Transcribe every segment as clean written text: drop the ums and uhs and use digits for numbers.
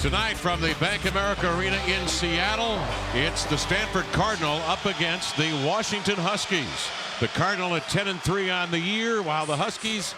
Tonight from the Bank America Arena in Seattle, it's the Stanford Cardinal up against the Washington Huskies. The Cardinal at 10-3 on the year, while the Huskies,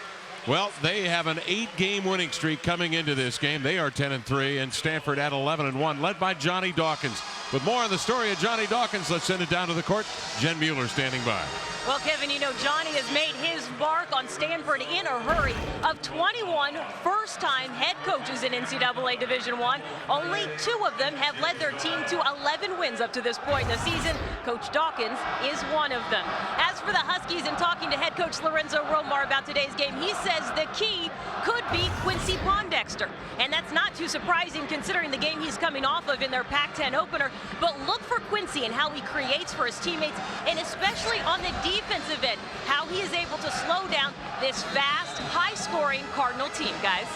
well, they have an 8-game winning streak coming into this game. They are 10-3, and Stanford at 11-1, led by Johnny Dawkins. With more on the story of Johnny Dawkins, let's send it down to the court. Jen Mueller standing by. Well, Kevin, you know, Johnny has made his mark on Stanford in a hurry. Of 21 first-time head coaches in NCAA Division I, only 2 of them have led their team to 11 wins up to this point in the season. Coach Dawkins is one of them. As for the Huskies, and talking to head coach Lorenzo Romar about today's game, he says the key could be Quincy Pondexter. And that's not too surprising considering the game he's coming off of in their Pac-10 opener. But look for Quincy and how he creates for his teammates, and especially on the defensive end, how he is able to slow down this fast, high-scoring Cardinal team, guys.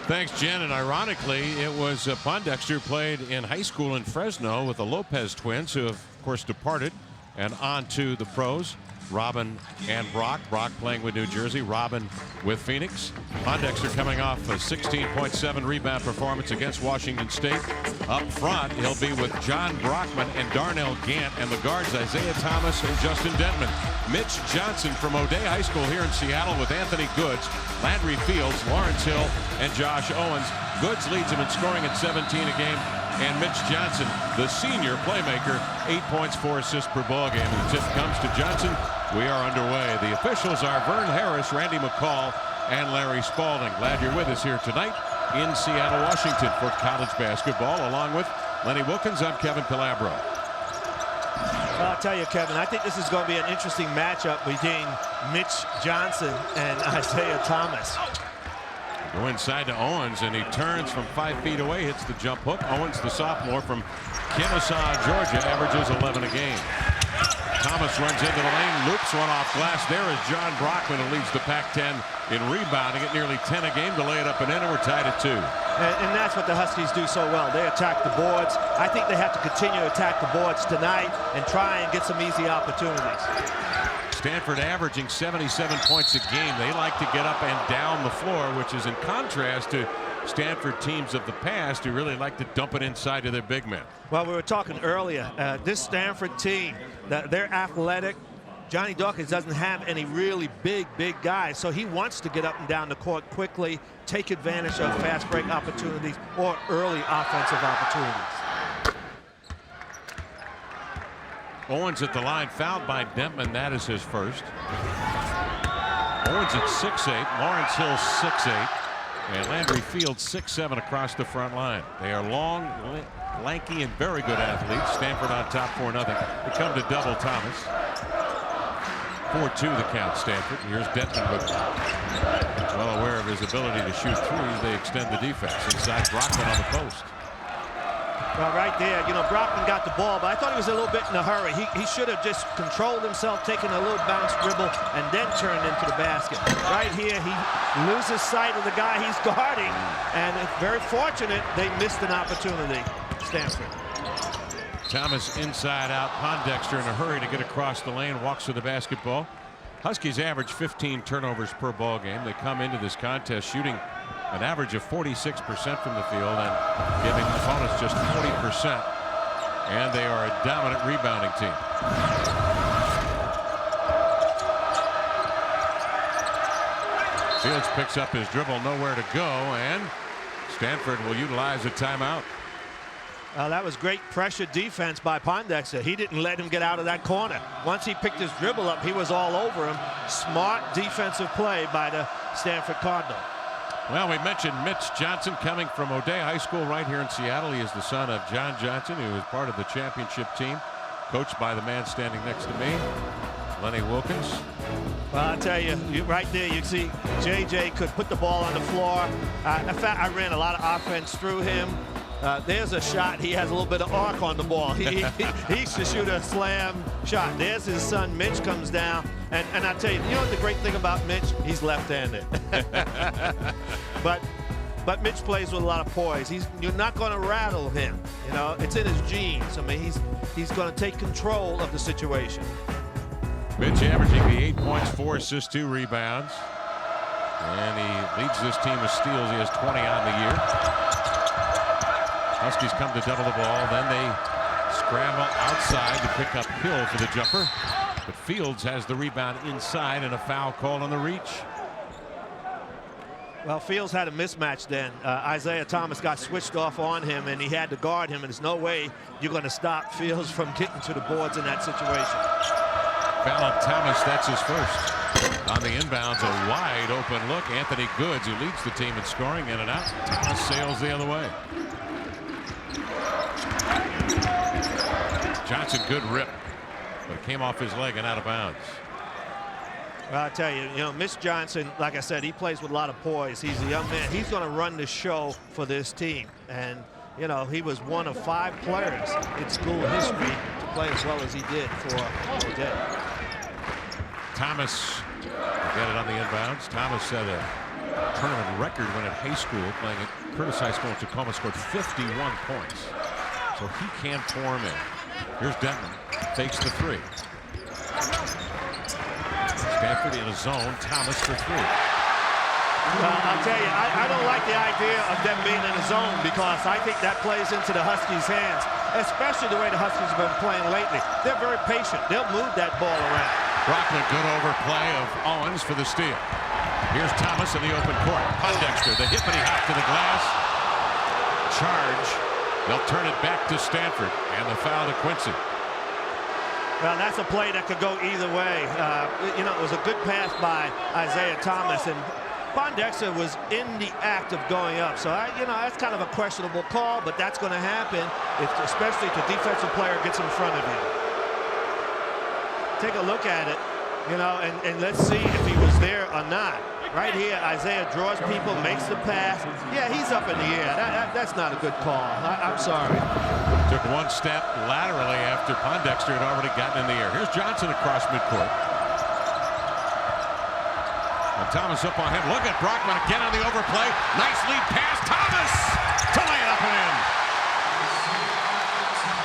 Thanks, Jen. And ironically, it was Pondexter played in high school in Fresno with the Lopez twins, who have, of course, departed and on to the pros. Robin and Brock. Brock playing with New Jersey. Robin with Phoenix. Pondexter coming off a 16.7 rebound performance against Washington State. Up front, he'll be with John Brockman and Darnell Gant, and the guards Isaiah Thomas and Justin Denman. Mitch Johnson from O'Day High School here in Seattle with Anthony Goods, Landry Fields, Lawrence Hill, and Josh Owens. Goods leads him in scoring at 17 a game. And Mitch Johnson, the senior playmaker, 8 points, 4 assists per ball game. And the tip comes to Johnson. We are underway. The officials are Vern Harris, Randy McCall, and Larry Spalding. Glad you're with us here tonight in Seattle, Washington for college basketball. Along with Lenny Wilkins, I'm Kevin Calabro. Well, I'll tell you, Kevin, I think this is going to be an interesting matchup between Mitch Johnson and Isaiah Thomas. Go inside to Owens, and he turns from 5 feet away, hits the jump hook. Owens, the sophomore from Kennesaw, Georgia, averages 11 a game. Thomas runs into the lane, loops one off glass. There is John Brockman, who leads the Pac-10 in rebounding at nearly 10 a game to lay it up and in, and we're tied at 2. And that's what the Huskies do so well. They attack the boards. I think they have to continue to attack the boards tonight and try and get some easy opportunities. Stanford averaging 77 points a game. They like to get up and down the floor, which is in contrast to Stanford teams of the past who really like to dump it inside to their big men. Well, we were talking earlier, this Stanford team, they're athletic. Johnny Dawkins doesn't have any really big guys, so he wants to get up and down the court quickly, take advantage of fast break opportunities or early offensive opportunities. Owens at the line, fouled by Denman. That is his first. Owens at 6'8", Lawrence Hill 6'8", and Landry Fields 6'7" across the front line. They are long, lanky, and very good athletes. Stanford on top 4-0. They come to double Thomas. 4-2 the count, Stanford. Here's Denton with, well aware of his ability to shoot threes. They extend the defense inside Brockman on the post. Well, right there, you know, Brockman got the ball, but I thought he was a little bit in a hurry. He should have just controlled himself, taken a little bounce dribble, and then turned into the basket. Right here, he loses sight of the guy he's guarding, and it's very fortunate they missed an opportunity, Stanford. Thomas inside out. Pondexter in a hurry to get across the lane, walks to the basketball. Huskies average 15 turnovers per ball game. They come into this contest shooting an average of 46% from the field and giving opponents just 40%. And they are a dominant rebounding team. Fields picks up his dribble, nowhere to go, and Stanford will utilize a timeout. That was great pressure defense by Pondexter. He didn't let him get out of that corner. Once he picked his dribble up, he was all over him. Smart defensive play by the Stanford Cardinal. Well, we mentioned Mitch Johnson coming from O'Day High School right here in Seattle. He is the son of John Johnson, who is part of the championship team, coached by the man standing next to me, Lenny Wilkins. Well, I'll tell you, right there, you see JJ could put the ball on the floor. In fact, I ran a lot of offense through him. There's a shot. He has a little bit of arc on the ball. He should shoot a slam shot. There's his son, Mitch, comes down. And I tell you, you know what the great thing about Mitch? He's left-handed. but Mitch plays with a lot of poise. You're not going to rattle him. You know, it's in his genes. I mean, he's going to take control of the situation. Mitch averaging the 8 points, 4 assists, 2 rebounds. And he leads this team with steals. He has 20 on the year. Huskies come to double the ball, then they scramble outside to pick up Hill for the jumper. But Fields has the rebound inside and a foul call on the reach. Well, Fields had a mismatch then. Isaiah Thomas got switched off on him, and he had to guard him, and there's no way you're going to stop Fields from getting to the boards in that situation. Foul on Thomas, that's his first. On the inbounds, a wide open look. Anthony Goods, who leads the team in scoring, in and out. Thomas sails the other way. Johnson, good rip, but it came off his leg and out of bounds. Well, I tell you, Mitch Johnson, like I said, he plays with a lot of poise. He's a young man. He's going to run the show for this team. And, he was one of 5 players in school history to play as well as he did for today. Thomas get it on the inbounds. Thomas set a tournament record when at high school, playing at Curtis High School in Tacoma, scored 51 points. So he can form in. Here's Denton, takes the 3. Stanford in a zone. Thomas for 3. I'll tell you, I don't like the idea of them being in a zone because I think that plays into the Huskies' hands, especially the way the Huskies have been playing lately. They're very patient. They'll move that ball around. Brockman, good overplay of Owens for the steal. Here's Thomas in the open court. Pondexter, the hippity hop to the glass. Charge. They'll turn it back to Stanford, and the foul to Quincy. Well, that's a play that could go either way. It was a good pass by Isaiah Thomas, and Pondexter was in the act of going up. So, that's kind of a questionable call, but that's going to happen, especially if the defensive player gets in front of you. Take a look at it, and let's see if he was there or not. Right here, Isaiah draws people, makes the pass. Yeah, he's up in the air. That's not a good call. I'm sorry. Took one step laterally after Pondexter had already gotten in the air. Here's Johnson across midcourt. And Thomas up on him. Look at Brockman again on the overplay. Nice lead pass. Thomas to lay it up and in.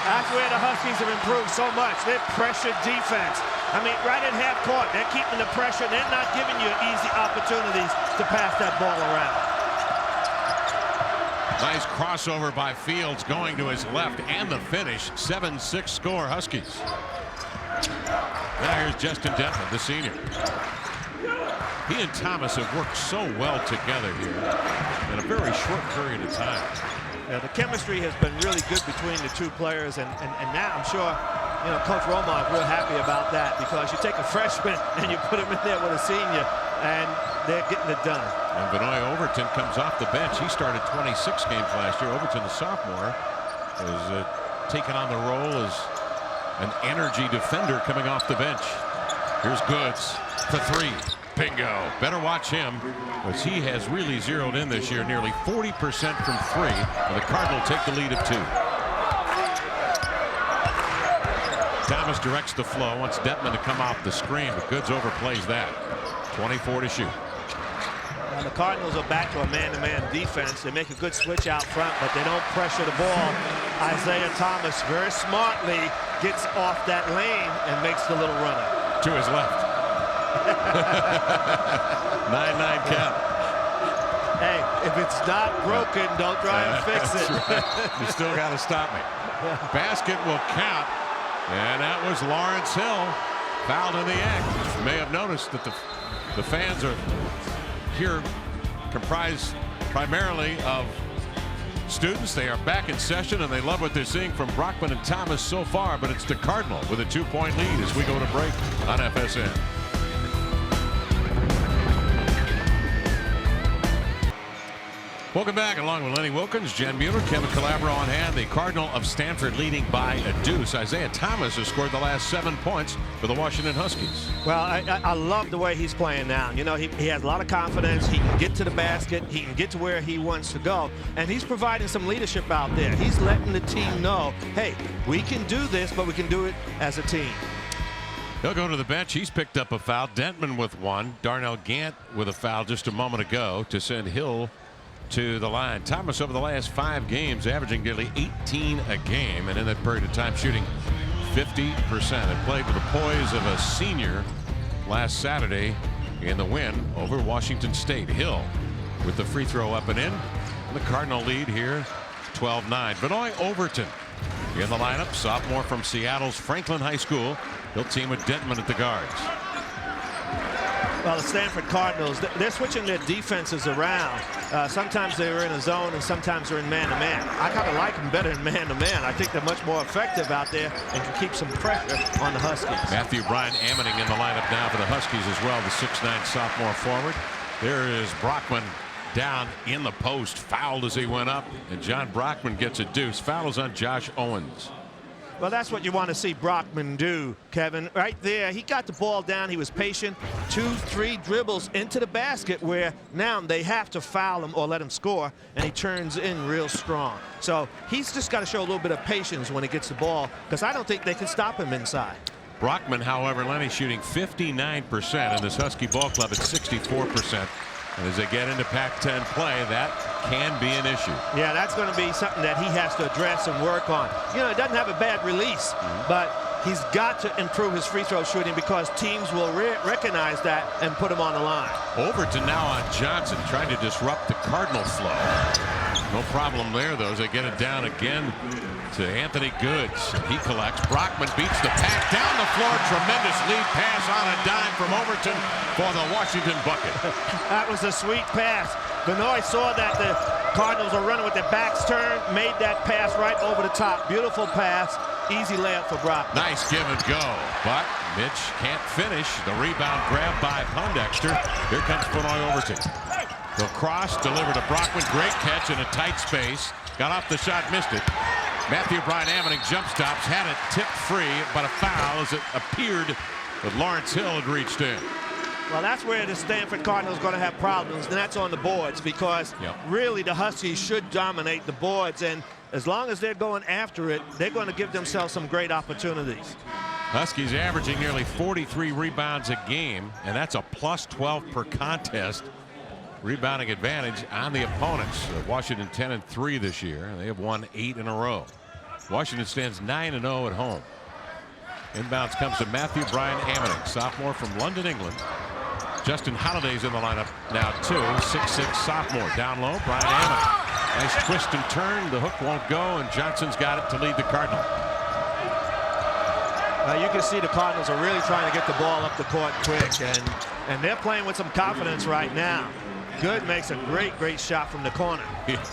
That's where the Huskies have improved so much. They're pressure defense. I mean, right at half court, they're keeping the pressure. They're not giving you easy opportunities to pass that ball around. Nice crossover by Fields going to his left, and the finish. 7-6 score Huskies. Now here's Justin Denton, the senior. He and Thomas have worked so well together here in a very short period of time. Yeah, the chemistry has been really good between the two players, and now I'm sure Coach Roman is real happy about that, because you take a freshman and you put him in there with a senior, and they're getting it done. And Benoit Overton comes off the bench. He started 26 games last year. Overton, the sophomore, is taking on the role as an energy defender coming off the bench. Here's Goods for 3. Bingo. Better watch him, because he has really zeroed in this year. Nearly 40% from 3. And the Cardinals take the lead of 2. Thomas directs the flow, wants Detman to come off the screen, but Goods overplays that. 24 to shoot. Now the Cardinals are back to a man-to-man defense. They make a good switch out front, but they don't pressure the ball. Isaiah Thomas very smartly gets off that lane and makes the little runner. To his left. 9-9 count. Hey, if it's not broken, don't try and fix it. Right. You still got to stop me. Basket will count. And that was Lawrence Hill, fouled in the act. You may have noticed that the fans are here comprised primarily of students. They are back in session, and they love what they're seeing from Brockman and Thomas so far, but it's the Cardinal with a 2-point lead as we go to break on FSN. Welcome back, along with Lenny Wilkins, Jen Mueller, Kevin Calabro on hand. The Cardinal of Stanford leading by a deuce. Isaiah Thomas has scored the last 7 points for the Washington Huskies. Well, I love the way he's playing now. He has a lot of confidence. He can get to the basket. He can get to where he wants to go. And he's providing some leadership out there. He's letting the team know, hey, we can do this, but we can do it as a team. He'll go to the bench. He's picked up a foul. Dentman with 1. Darnell Gant with a foul just a moment ago to send Hill to the line. Thomas over the last 5 games averaging nearly 18 a game, and in that period of time shooting 50%, and played with the poise of a senior last Saturday in the win over Washington State. Hill with the free throw up and in. The Cardinal lead here 12-9. Benoit Overton in the lineup, sophomore from Seattle's Franklin High School. He'll team with Denton at the guards. Well, the Stanford Cardinals, they're switching their defenses around. Sometimes they're in a zone and sometimes they're in man-to-man. I kind of like them better in man-to-man. I think they're much more effective out there and can keep some pressure on the Huskies. Matthew Brian Ammoning in the lineup now for the Huskies as well, the 6'9" sophomore forward. There is Brockman down in the post, fouled as he went up, and John Brockman gets a deuce. Foul is on Josh Owens. Well, that's what you want to see Brockman do, Kevin. Right there, he got the ball down. He was patient. 2-3 dribbles into the basket where now they have to foul him or let him score, and he turns in real strong. So he's just got to show a little bit of patience when he gets the ball, because I don't think they can stop him inside. Brockman, however, Lenny, shooting 59%, and this Husky ball club at 64%. And as they get into Pac-10 play, that can be an issue. Yeah, that's going to be something that he has to address and work on. You know, he doesn't have a bad release, but he's got to improve his free throw shooting because teams will recognize that and put him on the line. Overton now on Johnson, trying to disrupt the Cardinal flow. No problem there, though, as they get it down again to Anthony Goods. He collects. Brockman beats the pack down the floor. Tremendous lead pass on a dime from Overton for the Washington bucket. That was a sweet pass. Benoit saw that the Cardinals were running with their backs turned, made that pass right over the top. Beautiful pass. Easy layup for Brockman. Nice give and go, but Mitch can't finish. The rebound grabbed by Pondexter. Here comes Benoit Overton. The cross delivered to Brockman. Great catch in a tight space. Got off the shot, missed it. Matthew Brian Ammoning jump stops, had it tipped free, but a foul as it appeared that Lawrence Hill had reached in. Well, that's where the Stanford Cardinals are going to have problems, and that's on the boards, because really the Huskies should dominate the boards, and as long as they're going after it, they're going to give themselves some great opportunities. Huskies averaging nearly 43 rebounds a game, and that's a plus 12 per contest. Rebounding advantage on the opponents. Washington 10-3 this year. They have won 8 in a row. Washington stands 9-0 at home. Inbounds comes to Matthew Brian Ammoning, sophomore from London, England. Justin Holliday's in the lineup now too. 6'6" sophomore. Down low, Brian Ammoning. Nice twist and turn. The hook won't go, and Johnson's got it to lead the Cardinal. You can see the Cardinals are really trying to get the ball up the court quick, and they're playing with some confidence right now. Good makes a great shot from the corner.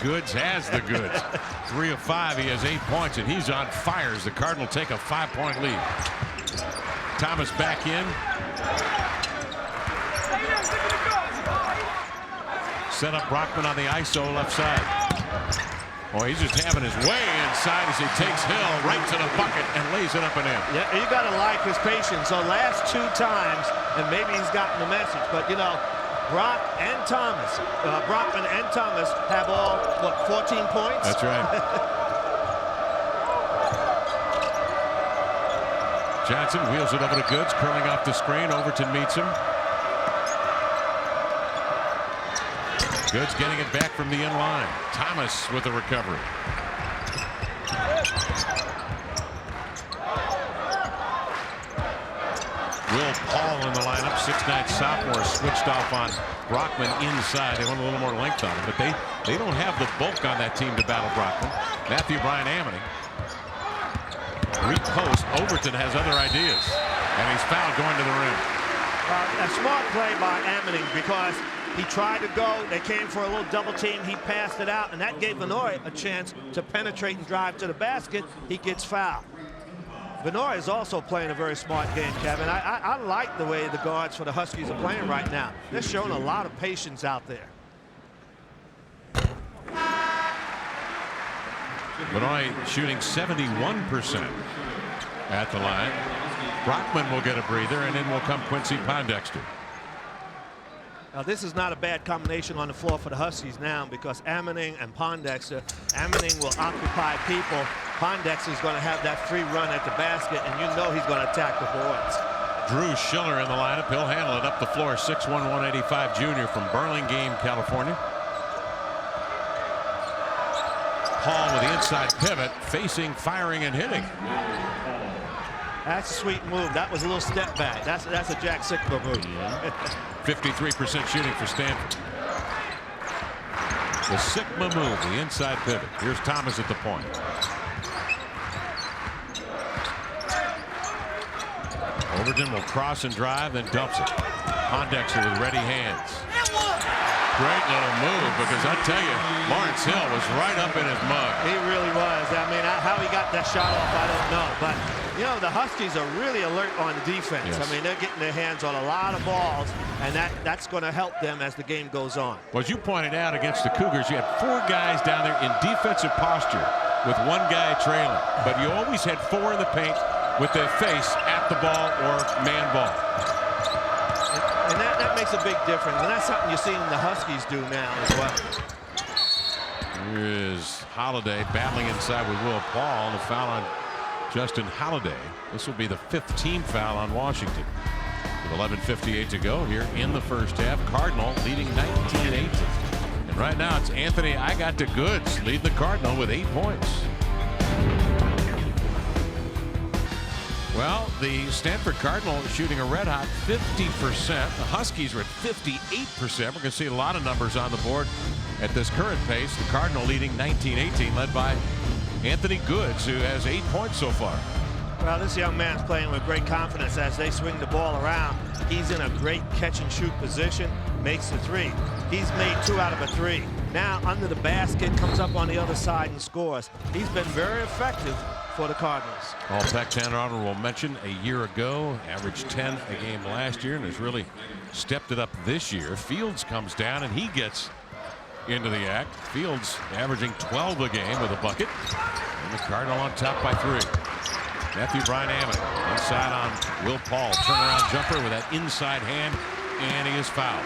Goods has the goods. 3 of 5. He has 8 points, and he's on fire as the Cardinal take a 5-point lead. Thomas back in. Set up Brockman on the ISO left side. Oh, he's just having his way inside as he takes Hill right to the bucket and lays it up and in. Yeah, you got to like his patience. So last 2 times, and maybe he's gotten the message, but you know, Brockman and Thomas have all, what, 14 points? That's right. Johnson wheels it over to Goods, curling off the screen. Overton meets him. Goods getting it back from the in line. Thomas with the recovery. Will Paul in the lineup, 6'9" sophomore, switched off on Brockman inside. They want a little more length on him, but they don't have the bulk on that team to battle Brockman. Matthew Brian Ammoning. Repost. Overton has other ideas, and he's fouled going to the rim. A smart play by Ammoning, because he tried to go. They came for a little double team. He passed it out, and that gave Benoit a chance to penetrate and drive to the basket. He gets fouled. Benoit is also playing a very smart game, Kevin. I like the way the guards for the Huskies are playing right now. They're showing a lot of patience out there. Benoit shooting 71% at the line. Brockman will get a breather, and in will come Quincy Pondexter. Now, this is not a bad combination on the floor for the Huskies now, because Ammoning and Pondexter. Ammoning will occupy people. Pondexter is going to have that free run at the basket, and you know he's going to attack the boards. Drew Schiller in the lineup. He'll handle it up the floor. 6'1", 185 junior from Burlingame, California. Paul with the inside pivot, facing, firing, and hitting. That's a sweet move. That was a little step back. That's a Jack Sikma move. 53% shooting for Stanford. The Sigma move, the inside pivot. Here's Thomas at the point. Overton will cross and drive, then dumps it. Pondexter with ready hands. Great little move, because I tell you, Lawrence Hill was right up in his mug. He really was. I mean, how he got that shot off, I don't know. But, you know, the Huskies are really alert on defense. Yes. I mean, they're getting their hands on a lot of balls, and that's going to help them as the game goes on. Well, as you pointed out against the Cougars, you had 4 guys down there in defensive posture with 1 guy trailing. But you always had 4 in the paint with their face at the ball or man ball. And that makes a big difference, and that's something you're seeing the Huskies do now as well. Here is Holiday battling inside with Will Paul, and a foul on Justin Holiday. This will be the 5th team foul on Washington. With 11:58 to go here in the first half, Cardinal leading 19-18. And right now it's Anthony I got the goods leading the Cardinal with 8 points. Well, the Stanford Cardinal shooting a red hot 50%. The Huskies are at 58%. We're going to see a lot of numbers on the board at this current pace. The Cardinal leading 19-18, led by Anthony Goods, who has 8 points so far. Well, this young man's playing with great confidence as they swing the ball around. He's in a great catch and shoot position, makes the 3. He's made 2 out of a 3. Now under the basket, comes up on the other side and scores. He's been very effective for the Cardinals. All Pac-10 honorable mention a year ago, averaged 10 a game last year, and has really stepped it up this year. Fields comes down and he gets into the act. Fields averaging 12 a game with a bucket, and the Cardinal on top by 3. Matthew Bryan Ammon inside on Will Paul, turnaround jumper with that inside hand, and he is fouled.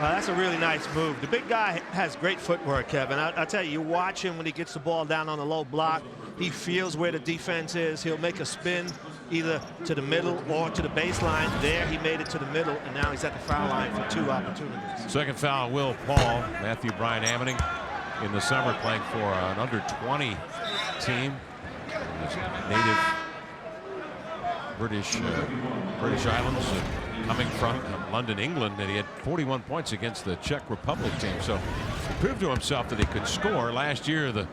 Well, that's a really nice move. The big guy has great footwork, Kevin. I'll tell you, you watch him when he gets the ball down on the low block. He feels where the defense is. He'll make a spin either to the middle or to the baseline. There he made it to the middle, and now he's at the foul line for 2 opportunities. Second foul on Will Paul. Matthew Bryan Ammoning in the summer playing for an under-20 team. Native British Islands, coming from London, England, and he had 41 points against the Czech Republic team. So he proved to himself that he could score. Last year, the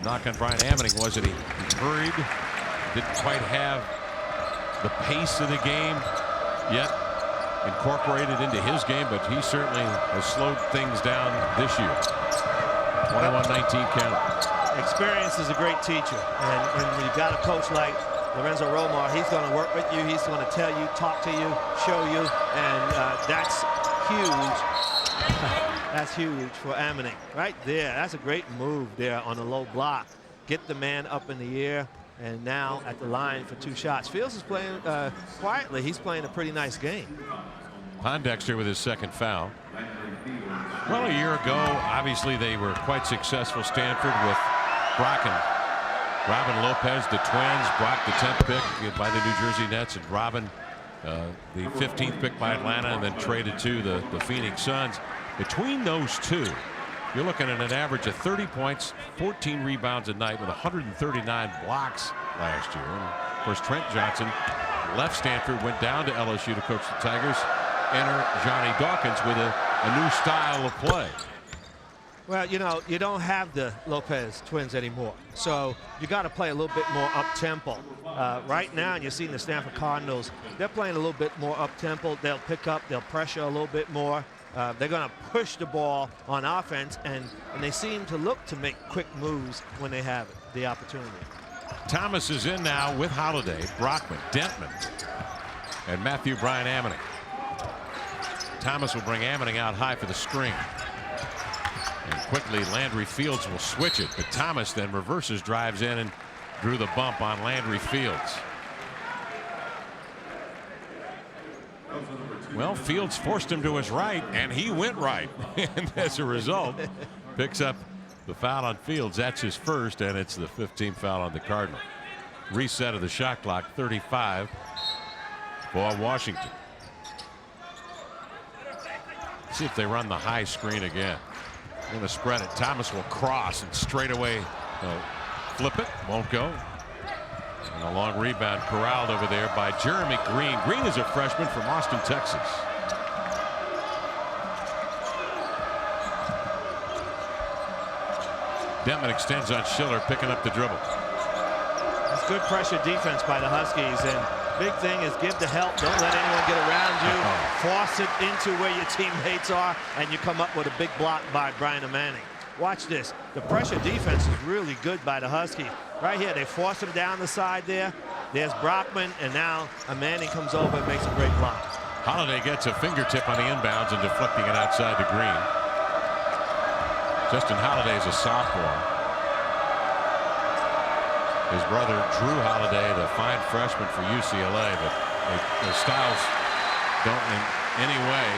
knock on Bryan Ammoning was that he hurried, didn't quite have the pace of the game yet incorporated into his game, but he certainly has slowed things down this year. 21-19 count. Experience is a great teacher, and when you've got a coach like Lorenzo Romar, he's going to work with you, he's going to tell you, talk to you, show you, and that's huge. That's huge for Ammoning right there. That's a great move there on the low block. Get the man up in the air, and now at the line for 2 shots. Fields is playing quietly. He's playing a pretty nice game. Pondexter with his second foul. Well, a year ago, obviously they were quite successful, Stanford, with Brock and Robin Lopez, the twins. Brock, the 10th pick by the New Jersey Nets, and Robin, the 15th pick by Atlanta, and then traded to the Phoenix Suns. Between those two, you're looking at an average of 30 points, 14 rebounds a night with 139 blocks last year. And of course, Trent Johnson left Stanford, went down to LSU to coach the Tigers. Enter Johnny Dawkins with a new style of play. Well, you know, you don't have the Lopez twins anymore, so you got to play a little bit more up-tempo. Right now, and you're seeing the Stanford Cardinals, they're playing a little bit more up-tempo. They'll pick up, they'll pressure a little bit more. They're going to push the ball on offense, and they seem to look to make quick moves when they have the opportunity. Thomas is in now with Holiday, Brockman, Dentman, and Matthew Bryan Ammoning. Thomas will bring Ammoning out high for the screen. And quickly Landry Fields will switch it, but Thomas then reverses, drives in, and drew the bump on Landry Fields. Well, Fields forced him to his right, and he went right. And as a result, picks up the foul on Fields. That's his first, and it's the 15th foul on the Cardinal. Reset of the shot clock, 35 for Washington. See if they run the high screen again. Going to spread it. Thomas will cross and straight away flip it. Won't go. And a long rebound corralled over there by Jeremy Green. Green is a freshman from Austin, Texas. Denman extends on Schiller, picking up the dribble. It's good pressure defense by the Huskies, and big thing is give the help. Don't let anyone get around you. Force it into where your teammates are, and you come up with a big block by Brian Manning. Watch this. The pressure defense is really good by the Huskies. Right here, they force him down the side there. There's Brockman, and now Manning comes over and makes a great block. Holiday gets a fingertip on the inbounds and deflecting it outside to Green. Justin Holiday is a sophomore. His brother Drew Holiday, the fine freshman for UCLA, but their styles don't in any way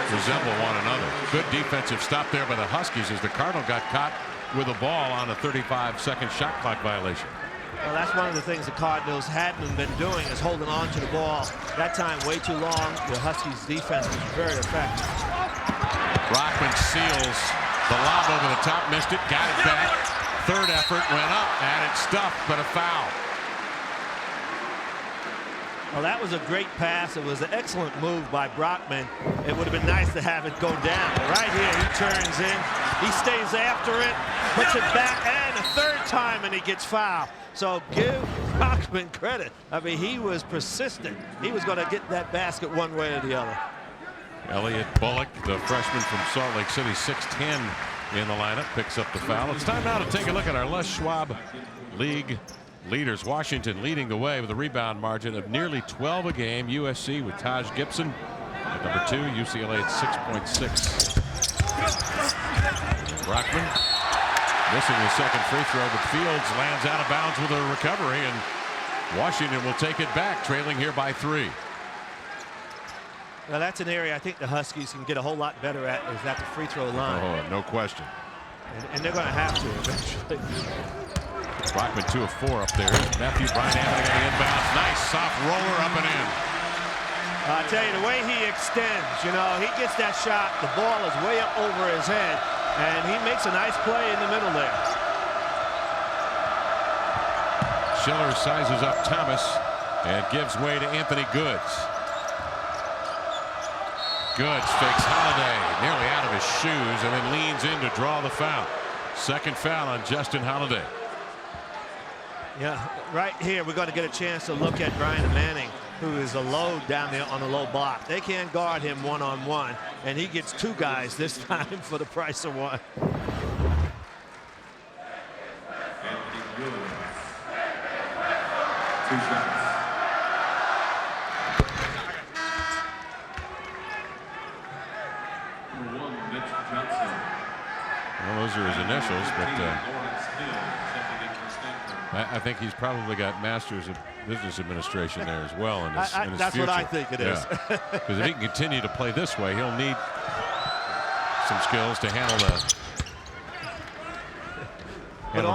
resemble one another. Good defensive stop there by the Huskies as the Cardinal got caught with a ball on a 35-second shot clock violation. Well, that's one of the things the Cardinals hadn't been doing, is holding on to the ball. That time way too long. The Huskies defense was very effective. Brockman seals the lob over the top, missed it, got it back. Third effort went up, and it's stuffed, but a foul. Well, that was a great pass. It was an excellent move by Brockman. It would have been nice to have it go down. But right here, he turns in. He stays after it, puts it back, and a third time, and he gets fouled. So give Brockman credit. I mean, he was persistent. He was going to get that basket one way or the other. Elliot Bullock, the freshman from Salt Lake City, 6'10", in the lineup, picks up the foul. It's time now to take a look at our Les Schwab League leaders. Washington leading the way with a rebound margin of nearly 12 a game. USC with Taj Gibson at number 2. UCLA at 6.6. Brockman missing the second free throw, but Fields lands out of bounds with a recovery, and Washington will take it back, trailing here by 3. Now that's an area I think the Huskies can get a whole lot better at, is at the free throw line. Oh, no question. And they're going to have to eventually. Brockman 2 of 4 up there. Matthew Bryant having an inbounds. Nice soft roller up and in. I tell you, the way he extends, you know, he gets that shot, the ball is way up over his head, and he makes a nice play in the middle there. Schiller sizes up Thomas and gives way to Anthony Goods. Goods fakes Holiday nearly out of his shoes and then leans in to draw the foul. Second foul on Justin Holiday. Yeah, right here we're going to get a chance to look at Brian Manning, who is a load down there on the low block. They can't guard him one-on-one, and he gets 2 guys this time for the price of 1. Well, those are his initials, but I think he's probably got Masters of Business Administration there as well in his that's future. what I think it is. Because if he can continue to play this way, he'll need some skills to handle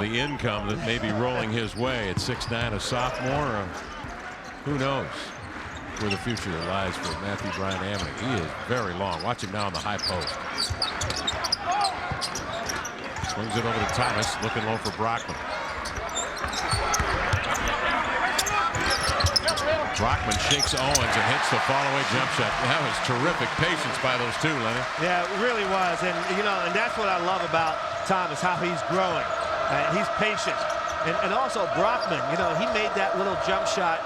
the income that may be rolling his way at 6'9", a sophomore. Who knows where the future lies for Matthew Bryant Amity. He is very long. Watch him now on the high post. Swings it over to Thomas, looking low for Brockman. Brockman shakes Owens and hits the fall-away jump shot. That was terrific patience by those 2, Lenny. Yeah, it really was. And, you know, and that's what I love about Thomas, how he's growing. He's patient. And also Brockman, you know, he made that little jump shot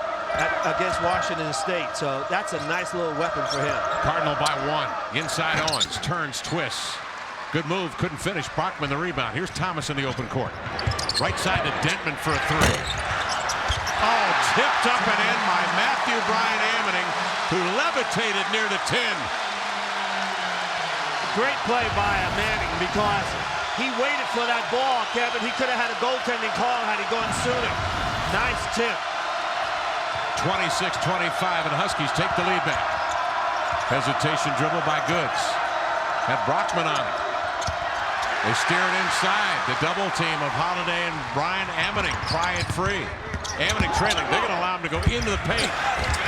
against Washington State. So that's a nice little weapon for him. Cardinal by 1. Inside Owens. Turns, twists. Good move. Couldn't finish. Brockman the rebound. Here's Thomas in the open court. Right side to Denman for a 3. Oh, tipped up and in by Matthew Bryant Amity, who levitated near the 10. Great play by Manning, because he waited for that ball, Kevin. He could have had a goaltending call had he gone sooner. Nice tip. 26-25, and Huskies take the lead back. Hesitation dribble by Goods. Had Brockman on it. They steer it inside. The double team of Holiday and Brian Amity pry it free. Amity trailing. They're going to allow him to go into the paint.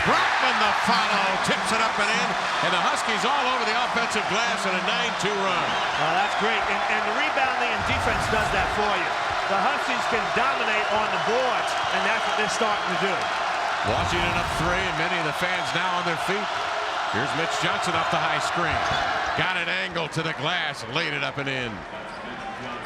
Brockman the follow. Tips it up and in. And the Huskies all over the offensive glass in a 9-2 run. That's great. And the rebounding and defense does that for you. The Huskies can dominate on the boards, and that's what they're starting to do. Washington up 3, and many of the fans now on their feet. Here's Mitch Johnson off the high screen. Got an angle to the glass, laid it up and in.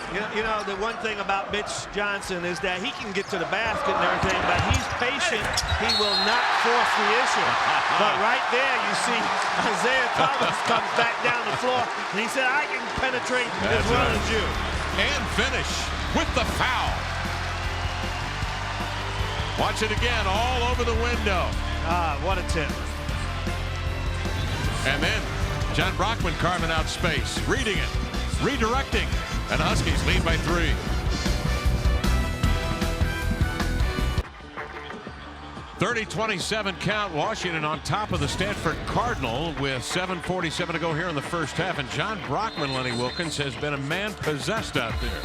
You know, the one thing about Mitch Johnson is that he can get to the basket and everything, but he's patient. He will not force the issue. But right there, you see Isaiah Thomas comes back down the floor, and he said, I can penetrate as well as you. And finish with the foul. Watch it again, all over the window. Ah, what a tip. And then John Brockman carving out space, reading it, redirecting, and the Huskies lead by 3. (30-27) count. Washington on top of the Stanford Cardinal with 7:47 to go here in the first half. And John Brockman, Lenny Wilkins, has been a man possessed out there.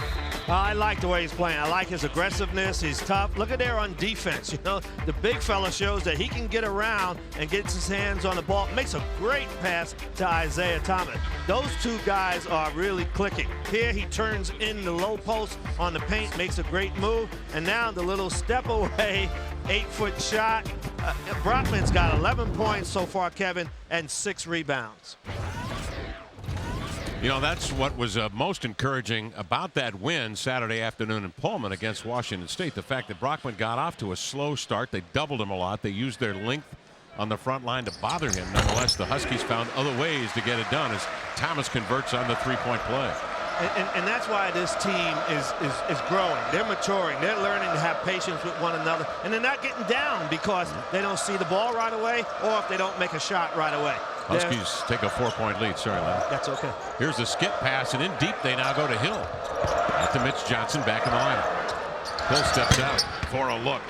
I like the way he's playing. I like his aggressiveness. He's tough. Look at there on defense. You know, the big fella shows that he can get around and gets his hands on the ball. Makes a great pass to Isaiah Thomas. Those two guys are really clicking. Here he turns in the low post on the paint, makes a great move. And now the little step away, 8-foot shot. Brockman's got 11 points so far, Kevin, and 6 rebounds. You know, that's what was most encouraging about that win Saturday afternoon in Pullman against Washington State. The fact that Brockman got off to a slow start. They doubled him a lot. They used their length on the front line to bother him. Nonetheless, the Huskies found other ways to get it done as Thomas converts on the 3-point play. And that's why this team is growing. They're maturing. They're learning to have patience with one another. And they're not getting down because they don't see the ball right away or if they don't make a shot right away. Huskies take a 4-point lead. Sorry, Len. That's okay. Here's the skip pass, and in deep they now go to Hill. Out to Mitch Johnson back in the lineup. Hill steps out for a look.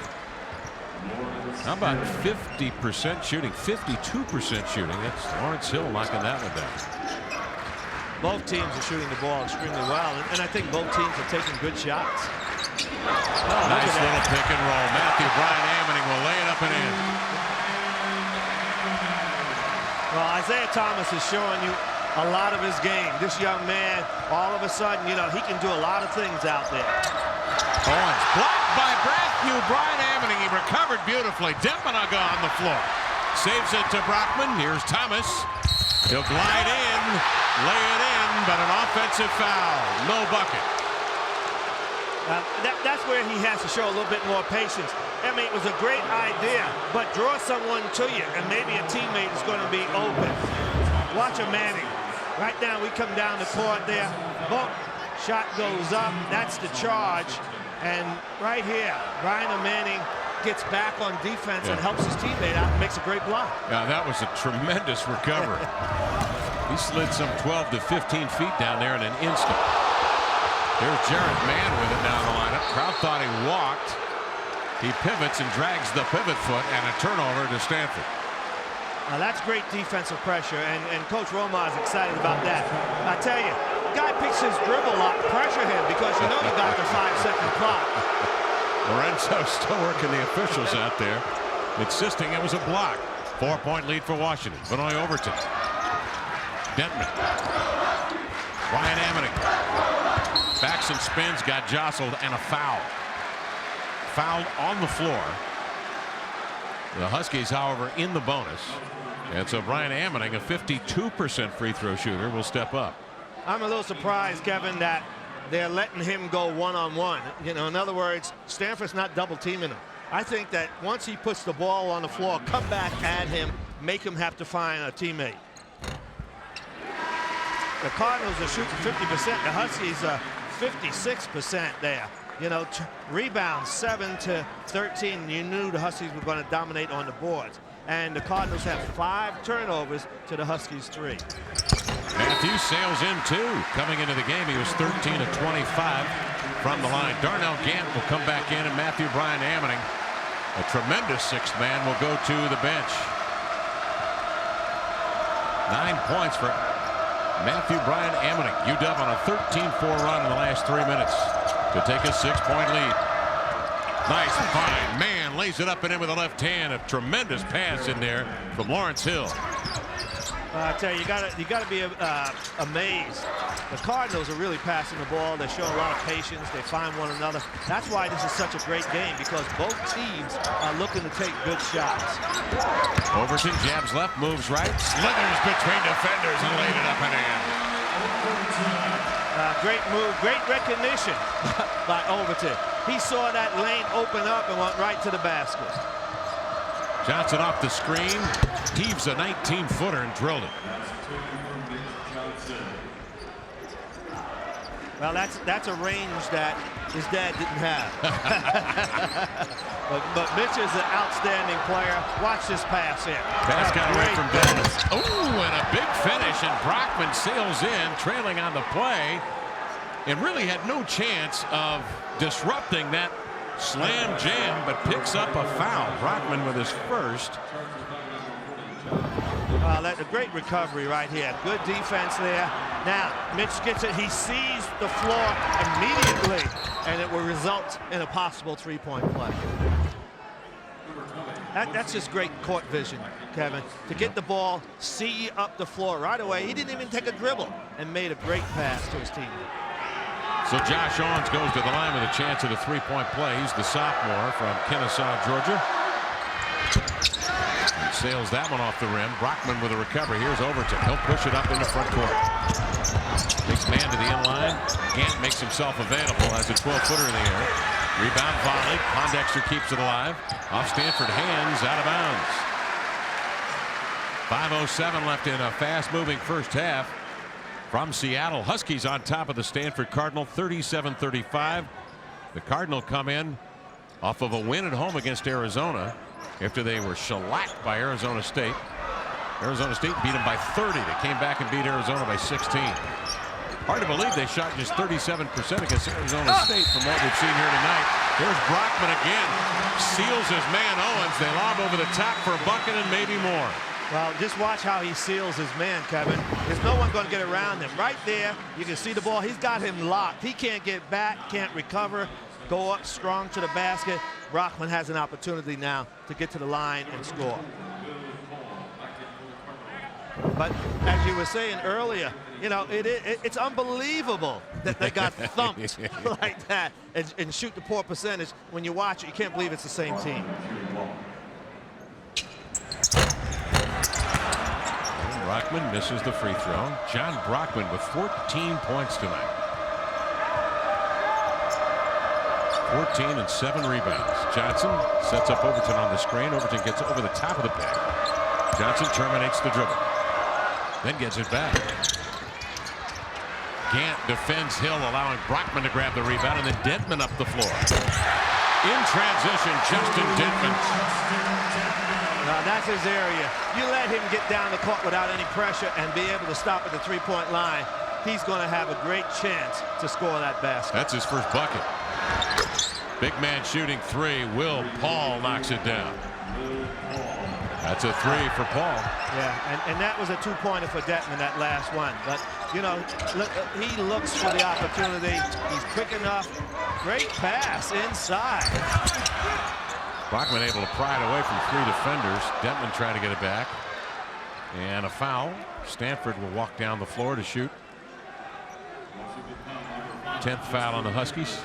How about 50% shooting? 52% shooting. That's Lawrence Hill knocking that one down. Both teams are shooting the ball extremely well, and I think both teams are taking good shots. Oh, nice little pick and roll. Matthew Brian Ammoning will lay it up and in. Well, Isaiah Thomas is showing you a lot of his game. This young man, all of a sudden, you know, he can do a lot of things out there. Owens blocked by Matthew Brian Ammoning. He recovered beautifully. Dempanaga on the floor. Saves it to Brockman. Here's Thomas. He'll glide in, lay it in, but an offensive foul. No bucket. That's where he has to show a little bit more patience. I mean, it was a great idea, but draw someone to you, and maybe a teammate is going to be open. Watch a Manning. Right now, we come down the court there. Boom. Shot goes up. That's the charge. And right here, Brian Manning gets back on defense and helps his teammate out and makes a great block. Yeah, that was a tremendous recovery. He slid some 12 to 15 feet down there in an instant. There's Jared Mann with it down the lineup. Crowd thought he walked. He pivots and drags the pivot foot, and a turnover to Stanford. Now that's great defensive pressure, and Coach Roma is excited about that. I tell you, the guy picks his dribble up, pressure him because you know you got the 5-second clock. Lorenzo still working the officials out there, insisting it was a block. 4-point lead for Washington. Benoit Overton. Denton. Brian Ammoning. Backs and spins, got jostled, and a foul. Fouled on the floor. The Huskies, however, in the bonus. And so Brian Ammoning, a 52% free throw shooter, will step up. I'm a little surprised, Kevin, that they're letting him go one-on-one. You know, in other words, Stanford's not double teaming him. I think that once he puts the ball on the floor, come back at him, make him have to find a teammate. The Cardinals are shooting 50%. The Huskies are 56% there. You know, rebounds 7 to 13. You knew the Huskies were going to dominate on the boards. And the Cardinals have 5 turnovers to the Huskies 3. Matthew sails in too. Coming into the game, he was 13 of 25 from the line. Darnell Gant will come back in, and Matthew Brian Ammoning, a tremendous 6th man, will go to the bench. 9 points for Matthew Brian Ammoning. UW on a 13-4 run in the last 3 minutes to take a 6-point lead. Nice find. Man lays it up and in with the left hand. A tremendous pass in there from Lawrence Hill. I tell you, you gotta be amazed. The Cardinals are really passing the ball. They're showing a lot of patience. They find one another. That's why this is such a great game, because both teams are looking to take good shots. Overton jabs left, moves right, slithers between defenders and laid it up and in. Great move, great recognition by Overton. He saw that lane open up and went right to the basket. Johnson off the screen, heaves a 19-footer and drilled it. Well, that's a range that his dad didn't have. but Mitch is an outstanding player. Watch this pass here. Pass got away from Dennis. Oh, and a big finish, and Brockman sails in, trailing on the play, and really had no chance of disrupting that slam jam, but picks up a foul. Brockman with his first. That's a great recovery right here. Good defense there. Now, Mitch gets it. He sees the floor immediately, and it will result in a possible three-point play. That's just great court vision, Kevin. To get the ball, see up the floor right away. He didn't even take a dribble and made a great pass to his teammate. So Josh Owens goes to the line with a chance at a three-point play. He's the sophomore from Kennesaw, Georgia. He sails that one off the rim. Brockman with a recovery. Here's Overton. He'll push it up in the front court. Takes man to the inline. Gant makes himself available. Has a 12-footer in the air. Rebound volley. Pondexter keeps it alive. Off Stanford hands, out of bounds. 5:07 left in a fast-moving first half. From Seattle, Huskies on top of the Stanford Cardinal, 37-35. The Cardinal come in off of a win at home against Arizona after they were shellacked by Arizona State. Arizona State beat them by 30. They came back and beat Arizona by 16. Hard to believe they shot just 37% against Arizona State from what we've seen here tonight. There's Brockman again. Seals his man Owens. They lob over the top for a bucket and maybe more. Well, just watch how he seals his man, Kevin. There's no one going to get around him. Right there, you can see the ball. He's got him locked. He can't get back, can't recover, go up strong to the basket. Brockman has an opportunity now to get to the line and score. But as you were saying earlier, you know, it's unbelievable that they got thumped like that and shoot the poor percentage. When you watch it, you can't believe it's the same team. Brockman misses the free throw. John Brockman with 14 points tonight. 14 and 7 rebounds. Johnson sets up Overton on the screen. Overton gets over the top of the pick. Johnson terminates the dribble. Then gets it back. Gant defends Hill, allowing Brockman to grab the rebound, and then Dentman up the floor. In transition, Justin Dentman. That's his area. You let him get down the court without any pressure and be able to stop at the three-point line, he's going to have a great chance to score that basket. That's his first bucket. Big man shooting three. Will Paul knocks it down. That's a three for Paul. Yeah, and that was a two-pointer for Detman, that last one. But, you know, look, he looks for the opportunity. He's quick enough. Great pass inside. Brockman able to pry it away from three defenders. Detman trying to get it back. And a foul. Stanford will walk down the floor to shoot. 10th foul on the Huskies.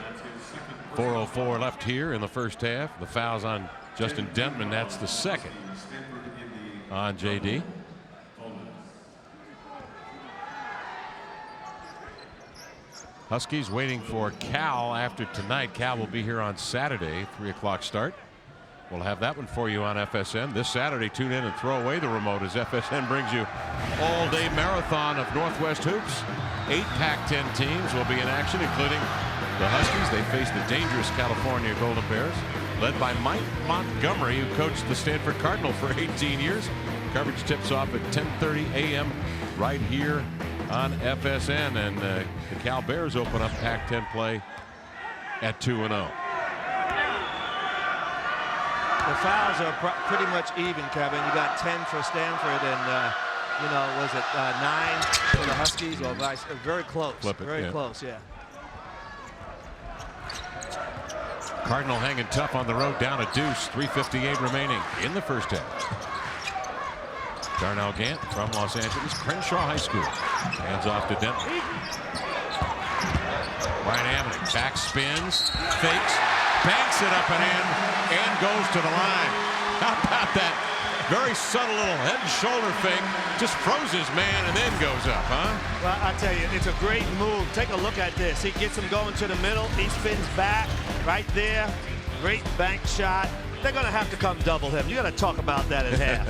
4:04 left here in the first half. The foul's on Justin Dentman. That's the second on JD. Huskies waiting for Cal after tonight. Cal will be here on Saturday, 3 o'clock start. We'll have that one for you on FSN. This Saturday, tune in and throw away the remote as FSN brings you all-day marathon of Northwest hoops. 8 Pac-10 teams will be in action, including the Huskies. They face the dangerous California Golden Bears, led by Mike Montgomery, who coached the Stanford Cardinal for 18 years. Coverage tips off at 10:30 a.m. right here on FSN. And the Cal Bears open up Pac-10 play at 2-0. The fouls are pretty much even, Kevin. You got 10 for Stanford and, you know, was it 9 for the Huskies? Or vice? Very close. Flip it, very close, yeah. Cardinal hanging tough on the road, down a deuce. 3:58 remaining in the first half. Darnell Gant from Los Angeles, Crenshaw High School. Hands off to Denton. Ryan Amity back spins, fakes, banks it up and in, and goes to the line. How about that Very subtle little head and shoulder fake. Just froze his man and then goes up, huh? Well, I tell you, it's a great move. Take a look at this. He gets him going to the middle. He spins back right there. Great bank shot. They're going to have to come double him. You got to talk about that at half.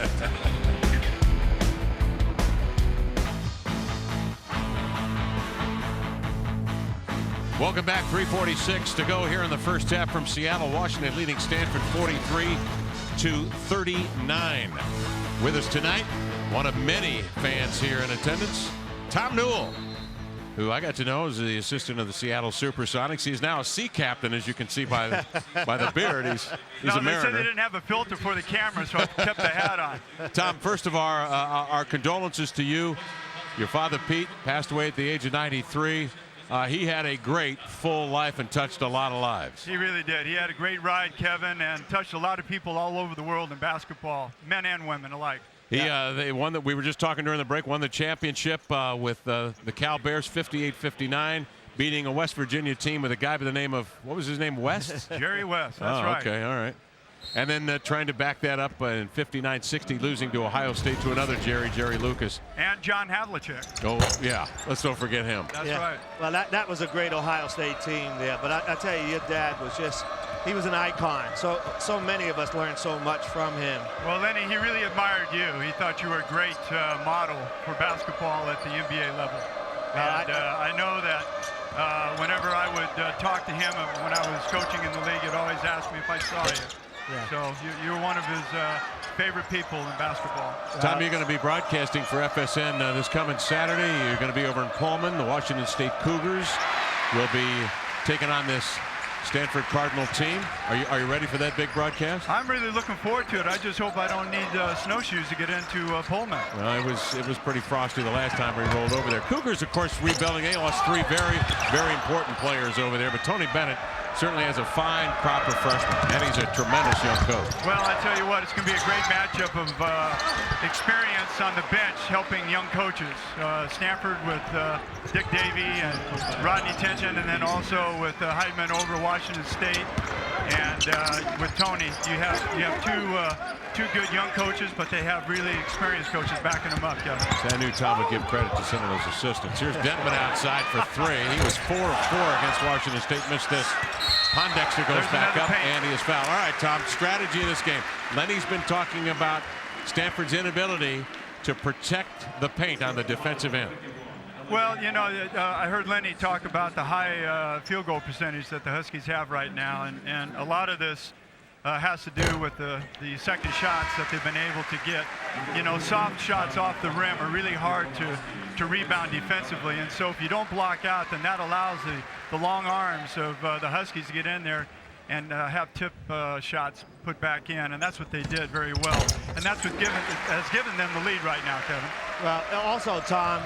Welcome back. 3:46 to go here in the first half from Seattle. Washington leading Stanford 43-39. With us tonight, one of many fans here in attendance, Tom Newell, who I got to know as the assistant of the Seattle Supersonics. He's now a sea captain, as you can see by the beard. He's a Mariner. They said they didn't have a filter for the camera, so I kept the hat on. Tom, first of all, our condolences to you. Your father, Pete, passed away at the age of 93. He had a great full life and touched a lot of lives. He really did. He had a great ride, Kevin, and touched a lot of people all over the world in basketball, men and women alike. They won that. We were just talking during the break. Won the championship with the Cal Bears, 58-59, beating a West Virginia team with a guy by the name of, what was his name, West? Jerry West. That's right. Okay, all right. And then trying to back that up in 59-60, losing to Ohio State to another Jerry Lucas. And John Havlicek. Oh, yeah. Let's don't forget him. That's right. Well, that was a great Ohio State team there. But I tell you, your dad was just, he was an icon. So many of us learned so much from him. Well, Lenny, he really admired you. He thought you were a great model for basketball at the NBA level. And I know that whenever I would talk to him when I was coaching in the league, he'd always ask me if I saw you. Yeah. So you're one of his favorite people in basketball. Tom, you're going to be broadcasting for FSN this coming Saturday. You're going to be over in Pullman. The Washington State Cougars will be taking on this Stanford Cardinal team. Are you ready for that big broadcast? I'm really looking forward to it. I just hope I don't need snowshoes to get into Pullman. Well, it was pretty frosty the last time we rolled over there. Cougars, of course, rebuilding. They lost three very, very important players over there, but Tony Bennett certainly has a fine crop of freshmen, and he's a tremendous young coach. Well, I tell you what, it's going to be a great matchup of experience on the bench helping young coaches. Stanford with Dick Davey and Rodney Tension, and then also with Heidman over Washington State. And with Tony, you have two good young coaches, but they have really experienced coaches backing them up, Kevin. So I knew Tom would give credit to some of those assistants. Here's Denman outside for three. He was 4 of 4 against Washington State. Missed this. Pondexter goes back up, and he is fouled. All right, Tom, strategy of this game. Lenny's been talking about Stanford's inability to protect the paint on the defensive end. Well, you know, I heard Lenny talk about the high field goal percentage that the Huskies have right now, and a lot of this has to do with the second shots that they've been able to get. You know, soft shots off the rim are really hard to rebound defensively, and so if you don't block out, then that allows the long arms of the Huskies to get in there and have tip shots put back in, and that's what they did very well. And that's what has given them the lead right now, Kevin. Well, also, Tom,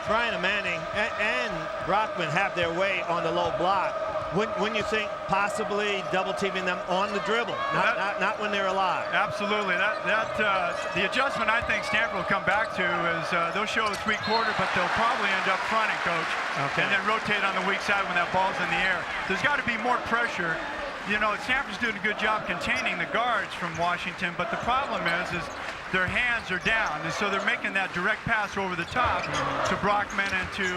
Brian Manning and Brockman have their way on the low block. When you think possibly double teaming them on the dribble, not when they're alive. Absolutely. The adjustment I think Stanford will come back to is they'll show a three-quarter, but they'll probably end up fronting, Coach, and then rotate on the weak side when that ball's in the air. There's got to be more pressure. You know, Stanford's doing a good job containing the guards from Washington, but the problem is their hands are down, and so they're making that direct pass over the top to Brockman and to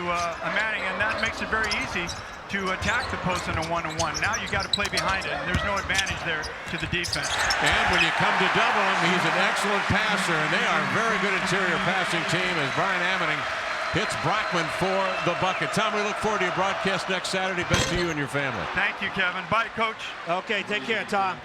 Manning, and that makes it very easy to attack the post in a one-on-one. Now you got to play behind it, and there's no advantage there to the defense. And when you come to double him, he's an excellent passer, and they are a very good interior passing team as Brian Manning hits Brockman for the bucket. Tom, we look forward to your broadcast next Saturday. Best to you and your family. Thank you, Kevin. Bye, Coach. Okay, take care, Tom.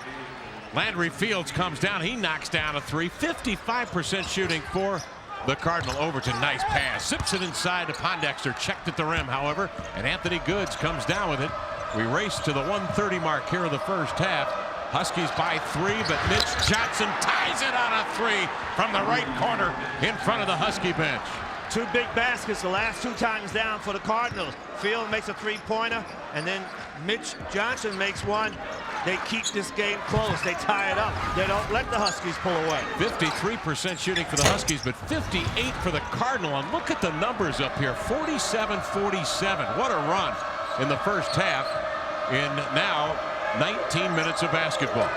Landry Fields comes down. He knocks down a three. 55% shooting for the Cardinal. Over to nice pass. Sips it inside to Pondexter. Checked at the rim, however, and Anthony Goods comes down with it. We race to the 1:30 mark here in the first half. Huskies by 3, but Mitch Johnson ties it on a 3 from the right corner in front of the Husky bench. 2 big baskets the last 2 times down for the Cardinals. Field makes a 3-pointer, and then Mitch Johnson makes one. They keep this game close. They tie it up. They don't let the Huskies pull away. 53% shooting for the Huskies, but 58 for the Cardinal. And look at the numbers up here. 47-47. What a run in the first half in now 19 minutes of basketball.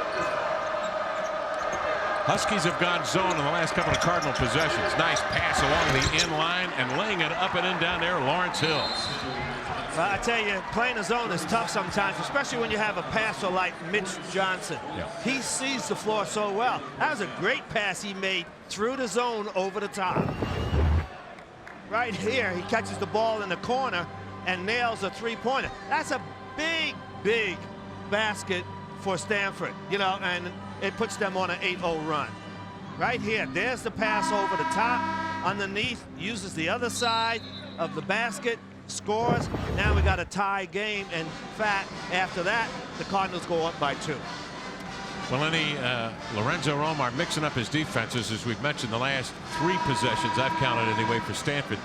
Huskies have gone zone in the last couple of Cardinal possessions. Nice pass along the end line and laying it up and in down there, Lawrence Hill. I tell you, playing a zone is tough sometimes, especially when you have a passer like Mitch Johnson. Yeah. He sees the floor so well. That was a great pass he made through the zone over the top. Right here, he catches the ball in the corner and nails a three-pointer. That's a big, big basket for Stanford, you know, and it puts them on an 8-0 run. Right here, there's the pass over the top, underneath, uses the other side of the basket, scores. Now we got a tie game, and in fact, after that, the Cardinals go up by 2. Well, Lorenzo Romar mixing up his defenses, as we've mentioned, the last 3 possessions I've counted anyway for Stanford.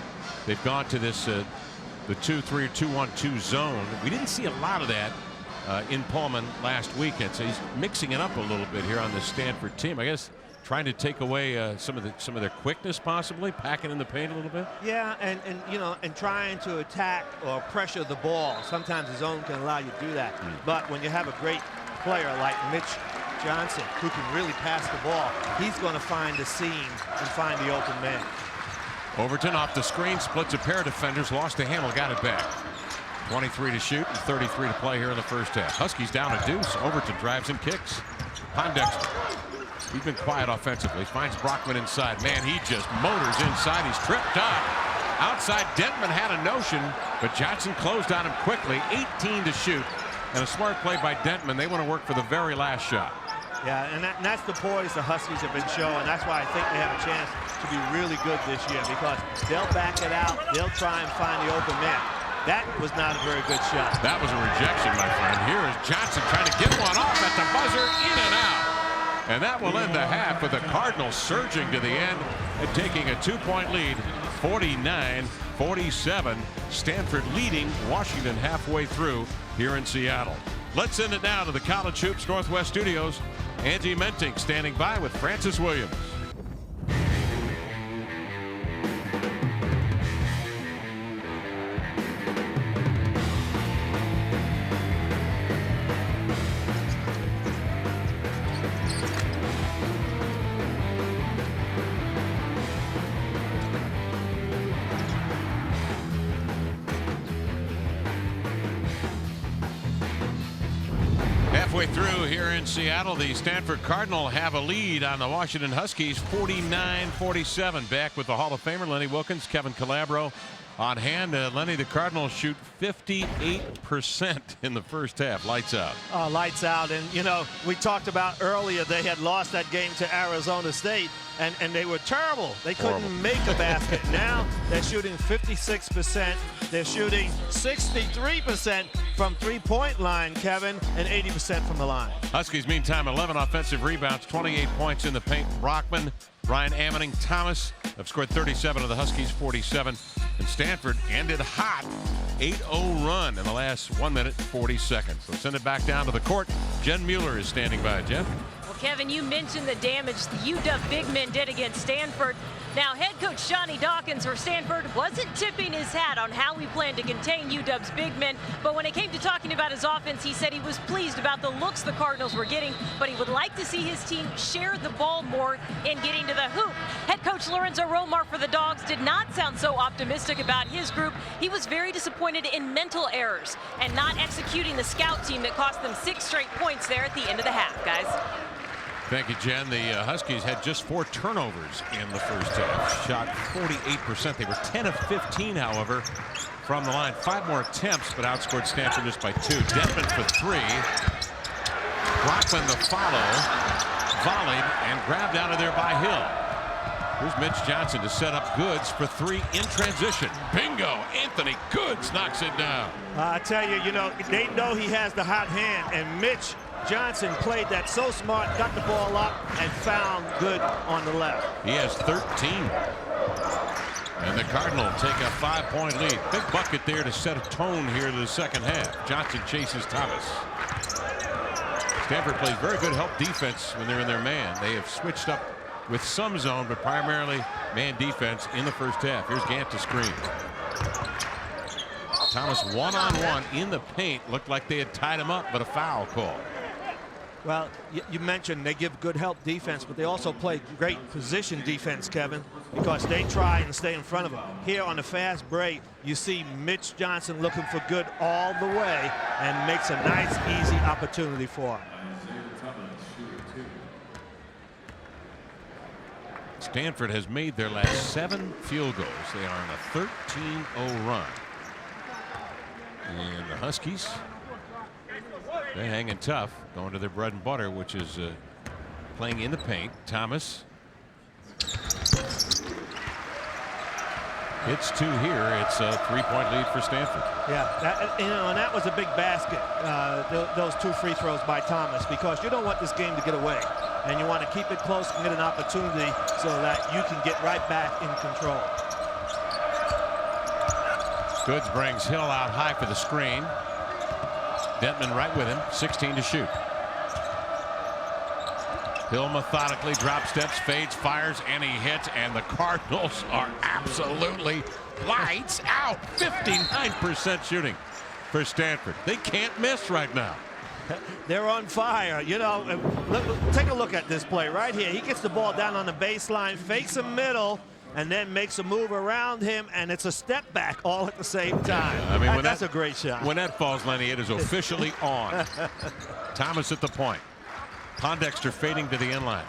They've gone to this the 2-3 2-1-2 zone. We didn't see a lot of that in Pullman last weekend, so he's mixing it up a little bit here on the Stanford team. I guess trying to take away some of their quickness, possibly packing in the paint a little bit. Yeah, and you know, and trying to attack or pressure the ball. Sometimes the zone can allow you to do that. But when you have a great player like Mitch Johnson, who can really pass the ball, he's going to find the seam and find the open man. Overton off the screen, splits a pair of defenders, lost the handle, got it back. 23 to shoot and 33 to play here in the first half. Huskies down a deuce. Overton drives and kicks. Pondexter, he's been quiet offensively. Finds Brockman inside. Man, he just motors inside. He's tripped up. Outside, Dentman had a notion, but Johnson closed on him quickly. 18 to shoot. And a smart play by Dentman. They want to work for the very last shot. Yeah, and that's the poise the Huskies have been showing. That's why I think they have a chance to be really good this year, because they'll back it out. They'll try and find the open man. That was not a very good shot. That was a rejection, my friend. Here is Johnson trying to get one off at the buzzer, in and out. And that will end the half with the Cardinals surging to the end and taking a 2-point lead, 49-47. Stanford leading Washington halfway through here in Seattle. Let's send it now to the College Hoops Northwest Studios. Angie Menting standing by with Francis Williams. Halfway through here in Seattle, the Stanford Cardinal have a lead on the Washington Huskies, 49-47. Back with the Hall of Famer Lenny Wilkins, Kevin Calabro on hand. Lenny, the Cardinals shoot 58% in the first half. Lights out. Oh, lights out. And, you know, we talked about earlier they had lost that game to Arizona State, and they were terrible. They couldn't make a basket. Now they're shooting 56%. They're shooting 63% from three-point line, Kevin, and 80% from the line. Huskies, meantime, 11 offensive rebounds, 28 points in the paint. Brockman, Ryan Ammoning, Thomas have scored 37 of the Huskies, 47. And Stanford ended hot. 8-0 run in the last 1 minute, 40 seconds. Let's send it back down to the court. Jen Mueller is standing by. Jen? Well, Kevin, you mentioned the damage the UW big men did against Stanford. Now, head coach Johnny Dawkins for Stanford wasn't tipping his hat on how he planned to contain UW's big men, but when it came to talking about his offense, he said he was pleased about the looks the Cardinals were getting, but he would like to see his team share the ball more in getting to the hoop. Head coach Lorenzo Romar for the Dogs did not sound so optimistic about his group. He was very disappointed in mental errors and not executing the scout team that cost them 6 straight points there at the end of the half, guys. Thank you, Jen. The Huskies had just 4 turnovers in the first half. Shot 48%. They were 10 of 15, however, from the line. 5 more attempts, but outscored Stanford just by 2. Denman for 3. Brockman the follow. Volleyed and grabbed out of there by Hill. Here's Mitch Johnson to set up Goods for 3 in transition. Bingo! Anthony Goods knocks it down. I tell you, they know he has the hot hand, and Mitch Johnson played that so smart, got the ball up, and found Good on the left. He has 13. And the Cardinals take a 5-point lead. Big bucket there to set a tone here to the second half. Johnson chases Thomas. Stanford plays very good help defense when they're in their man. They have switched up with some zone, but primarily man defense in the first half. Here's Gant to screen. Thomas one-on-one in the paint. Looked like they had tied him up, but a foul call. Well, you mentioned they give good help defense, but they also play great position defense, Kevin, because they try and stay in front of them. Here on the fast break, you see Mitch Johnson looking for good all the way and makes a nice, easy opportunity for him. Stanford has made their last 7 field goals. They are on a 13-0 run. And the Huskies, they're hanging tough, going to their bread and butter, which is playing in the paint. Thomas hits 2 here. It's a 3-point lead for Stanford. Yeah, and that was a big basket, those 2 free throws by Thomas, because you don't want this game to get away. And you want to keep it close and get an opportunity so that you can get right back in control. Goods brings Hill out high for the screen. Dentman right with him, 16 to shoot. Hill methodically drop steps, fades, fires, and he hits, and the Cardinals are absolutely lights out. 59% shooting for Stanford. They can't miss right now. They're on fire. You know, take a look at this play right here. He gets the ball down on the baseline, fakes a middle, and then makes a move around him, and it's a step back all at the same time. I mean, that's a great shot. When that falls, Lenny, it is officially on. Thomas at the point. Pondexter fading to the end line.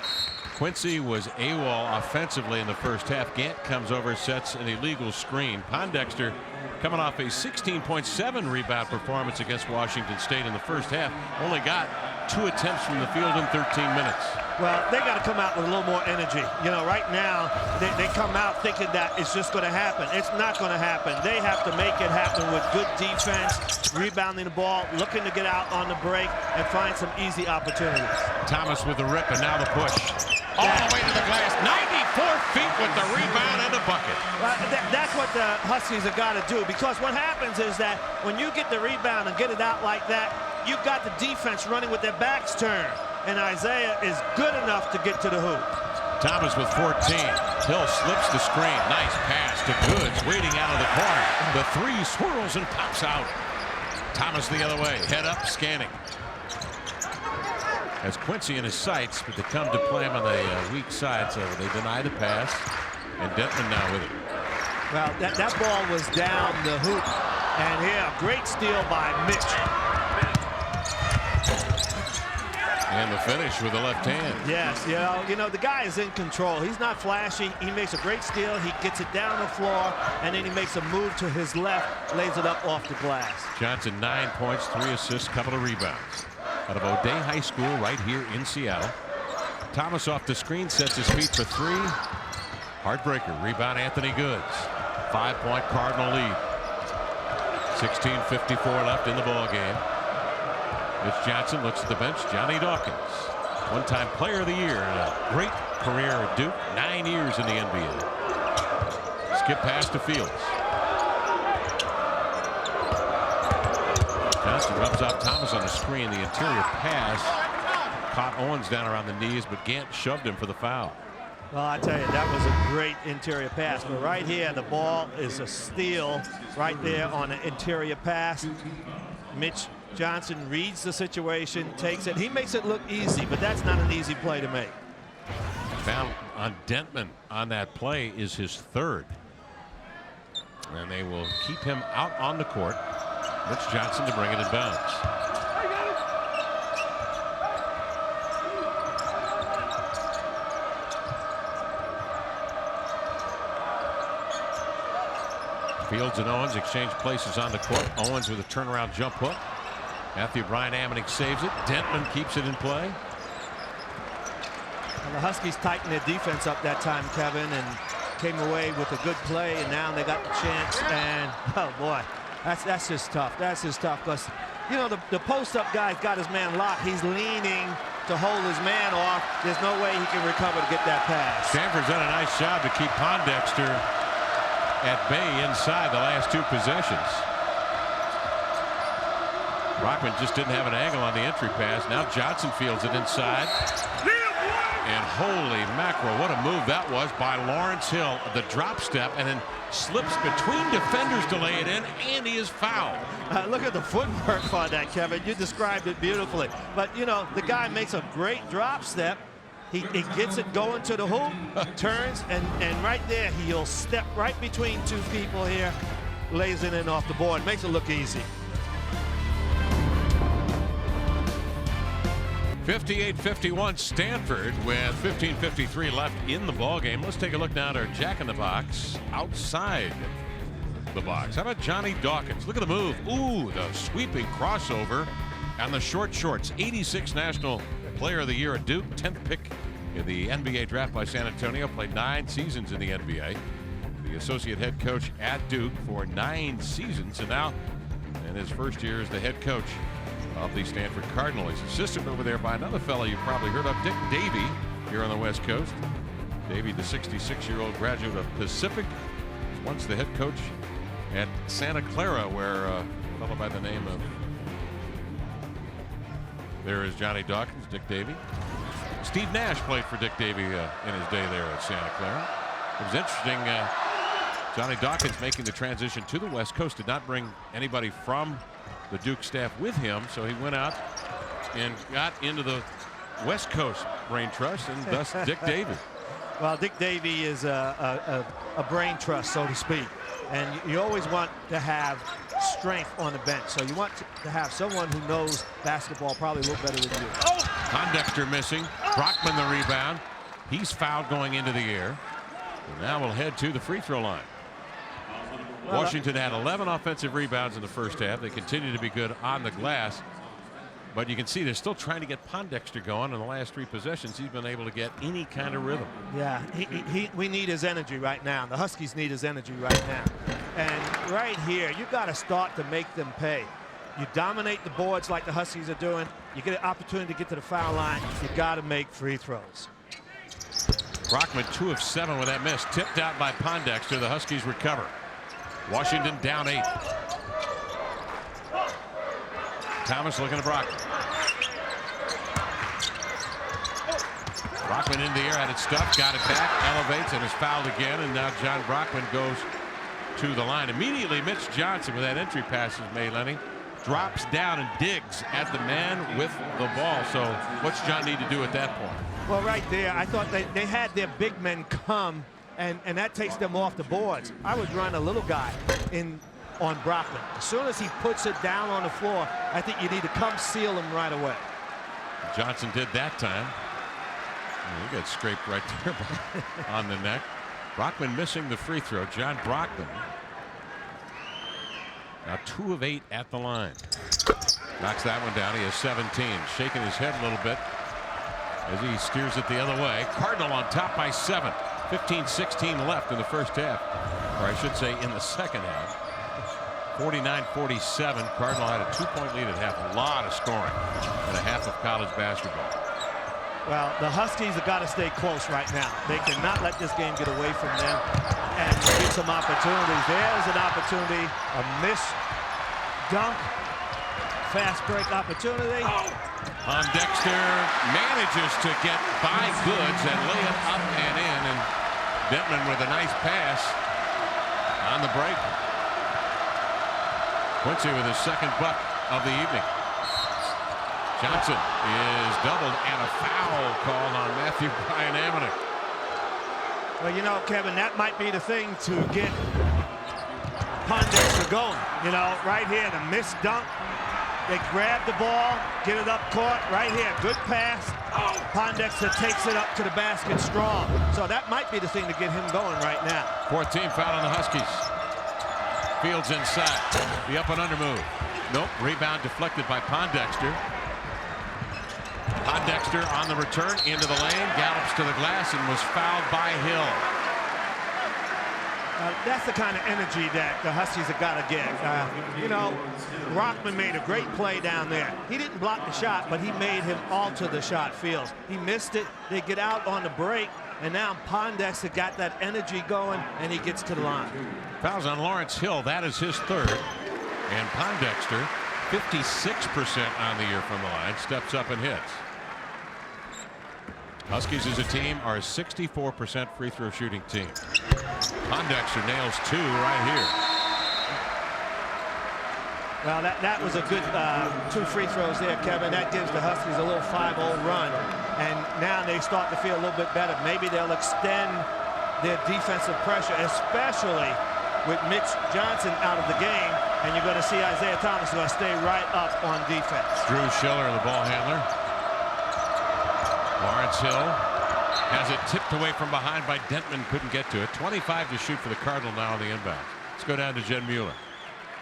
Quincy was AWOL offensively in the first half. Gant comes over, sets an illegal screen. Pondexter coming off a 16.7 rebound performance against Washington State in the first half. Only got 2 attempts from the field in 13 minutes. Well, they got to come out with a little more energy. You know, right now, they come out thinking that it's just going to happen. It's not going to happen. They have to make it happen with good defense, rebounding the ball, looking to get out on the break, and find some easy opportunities. Thomas with the rip, and now the push. All the way to the glass. 94 feet with the rebound and the bucket. That's what the Huskies have got to do, because what happens is that when you get the rebound and get it out like that, you've got the defense running with their backs turned. And Isaiah is good enough to get to the hoop. Thomas with 14. Hill slips the screen. Nice pass to Goods, waiting out of the corner. The 3 swirls and pops out. Thomas the other way, head up, scanning. Has Quincy in his sights, but they come to play him on the weak side, so they deny the pass. And Dentman now with it. Well, that ball was down the hoop. And here, great steal by Mitch. And the finish with the left hand. Yes, you know, the guy is in control. He's not flashy. He makes a great steal. He gets it down the floor, and then he makes a move to his left, lays it up off the glass. Johnson, 9 points, 3 assists, couple of rebounds. Out of O'Day High School right here in Seattle. Thomas off the screen, sets his feet for 3. Heartbreaker, rebound Anthony Goods. 5-point Cardinal lead. 16:54 left in the ball game. Mitch Johnson looks at the bench. Johnny Dawkins, one-time player of the year and a great career at Duke, 9 years in the NBA. Skip pass to Fields. Johnson rubs off Thomas on the screen. The interior pass caught Owens down around the knees, but Gant shoved him for the foul. Well, I tell you, that was a great interior pass. But right here, the ball is a steal right there on the interior pass. Mitch Johnson reads the situation, takes it. He makes it look easy, but that's not an easy play to make. Foul on Dentman on that play is his 3rd. And they will keep him out on the court. Mitch Johnson to bring it in bounds. Fields and Owens exchange places on the court. Owens with a turnaround jump hook. Matthew Bryan Amenick saves it. Dentman keeps it in play. Well, the Huskies tightened their defense up that time, Kevin, and came away with a good play, and now they got the chance. And oh boy, that's just tough. That's just tough, because you know the post-up guy's got his man locked. He's leaning to hold his man off. There's no way he can recover to get that pass. Stanford's done a nice job to keep Pondexter at bay inside the last 2 possessions. Rockman just didn't have an angle on the entry pass. Now Johnson fields it inside. And holy mackerel, what a move that was by Lawrence Hill. The drop step and then slips between defenders to lay it in, and he is fouled. Look at the footwork on that, Kevin. You described it beautifully. But, you know, the guy makes a great drop step. He gets it going to the hoop, turns, and right there, he'll step right between two people here, lays it in off the board, makes it look easy. 58-51 Stanford with 15:53 left in the ball game. Let's take a look now at our Jack in the Box outside the box. How about Johnny Dawkins? Look at the move. Ooh, the sweeping crossover and the short shorts. 86 National Player of the Year at Duke, 10th pick in the NBA draft by San Antonio. Played 9 seasons in the NBA. The associate head coach at Duke for 9 seasons, and now in his first year as the head coach of the Stanford Cardinal. He's assisted over there by another fellow you probably heard of, Dick Davey, here on the West Coast. Davey, the 66-year-old graduate of Pacific, was once the head coach at Santa Clara, where a fellow by the name of, there is Johnny Dawkins, Dick Davey. Steve Nash played for Dick Davey in his day there at Santa Clara. It was interesting, Johnny Dawkins making the transition to the West Coast did not bring anybody from the Duke staff with him, so he went out and got into the West Coast Brain Trust, and thus Dick Davey. Well, Dick Davey is a brain trust, so to speak, and you always want to have strength on the bench, so you want to have someone who knows basketball probably a little better than you. Oh! Pondexter missing. Brockman the rebound. He's fouled going into the air. And now we'll head to the free throw line. Washington had 11 offensive rebounds in the first half. They continue to be good on the glass. But you can see they're still trying to get Pondexter going. In the last 3 possessions, he's been able to get any kind of rhythm. Yeah, we need his energy right now. The Huskies need his energy right now. And right here, you've got to start to make them pay. You dominate the boards like the Huskies are doing. You get an opportunity to get to the foul line. You got to make free throws. Brockman 2 of 7 with that miss. Tipped out by Pondexter. The Huskies recover. Washington down 8. Thomas looking at Brockman. Brockman in the air, had it stuffed, got it back, elevates, and is fouled again. And now John Brockman goes to the line. Immediately, Mitch Johnson with that entry pass is made, Lenny. Drops down and digs at the man with the ball. So what's John need to do at that point? Well, right there, I thought they had their big men come, and that takes them off the boards. I would run a little guy in on Brockman. As soon as he puts it down on the floor, I think you need to come seal him right away. Johnson did that time. He got scraped right there on the neck. Brockman missing the free throw. John Brockman now 2 of 8 at the line. Knocks that one down. He has 17. Shaking his head a little bit as he steers it the other way. Cardinal on top by 7. 15-16 left in the first half, or I should say in the second half. 49-47. Cardinal had a 2-point lead at half. A lot of scoring in a half of college basketball. Well, the Huskies have got to stay close right now. They cannot let this game get away from them and get some opportunities. There's an opportunity, a miss dunk, fast break opportunity. Pondexter manages to get by Goods and lay it up and in, and Denton with a nice pass on the break. Quincy with his second buck of the evening. Johnson is doubled and a foul called on Matthew Bryan-Amonick. Well, you know, Kevin, that might be the thing to get Pondexter going. You know, right here, the missed dunk. They grab the ball, get it up court, right here, good pass. Pondexter takes it up to the basket strong. So that might be the thing to get him going right now. 4th team foul on the Huskies. Fields inside, the up and under move. Nope, rebound deflected by Pondexter. Pondexter on the return into the lane, gallops to the glass and was fouled by Hill. That's the kind of energy that the Huskies have got to get. You know, Brockman made a great play down there. He didn't block the shot, but he made him alter the shot. Fields. He missed it. They get out on the break, and now Pondexter got that energy going, and he gets to the line. Fouls on Lawrence Hill. That is his 3rd. And Pondexter, 56% on the year from the line, steps up and hits. Huskies as a team are a 64% free throw shooting team. Pondexter nails 2 right here. Well, that was a good 2 free throws there, Kevin. That gives the Huskies a little 5-0 run. And now they start to feel a little bit better. Maybe they'll extend their defensive pressure, especially with Mitch Johnson out of the game. And you're going to see Isaiah Thomas going to stay right up on defense. Drew Schiller, the ball handler. Lawrence Hill has it tipped away from behind by Dentman. Couldn't get to it. 25 to shoot for the Cardinal now on the inbound. Let's go down to Jen Mueller.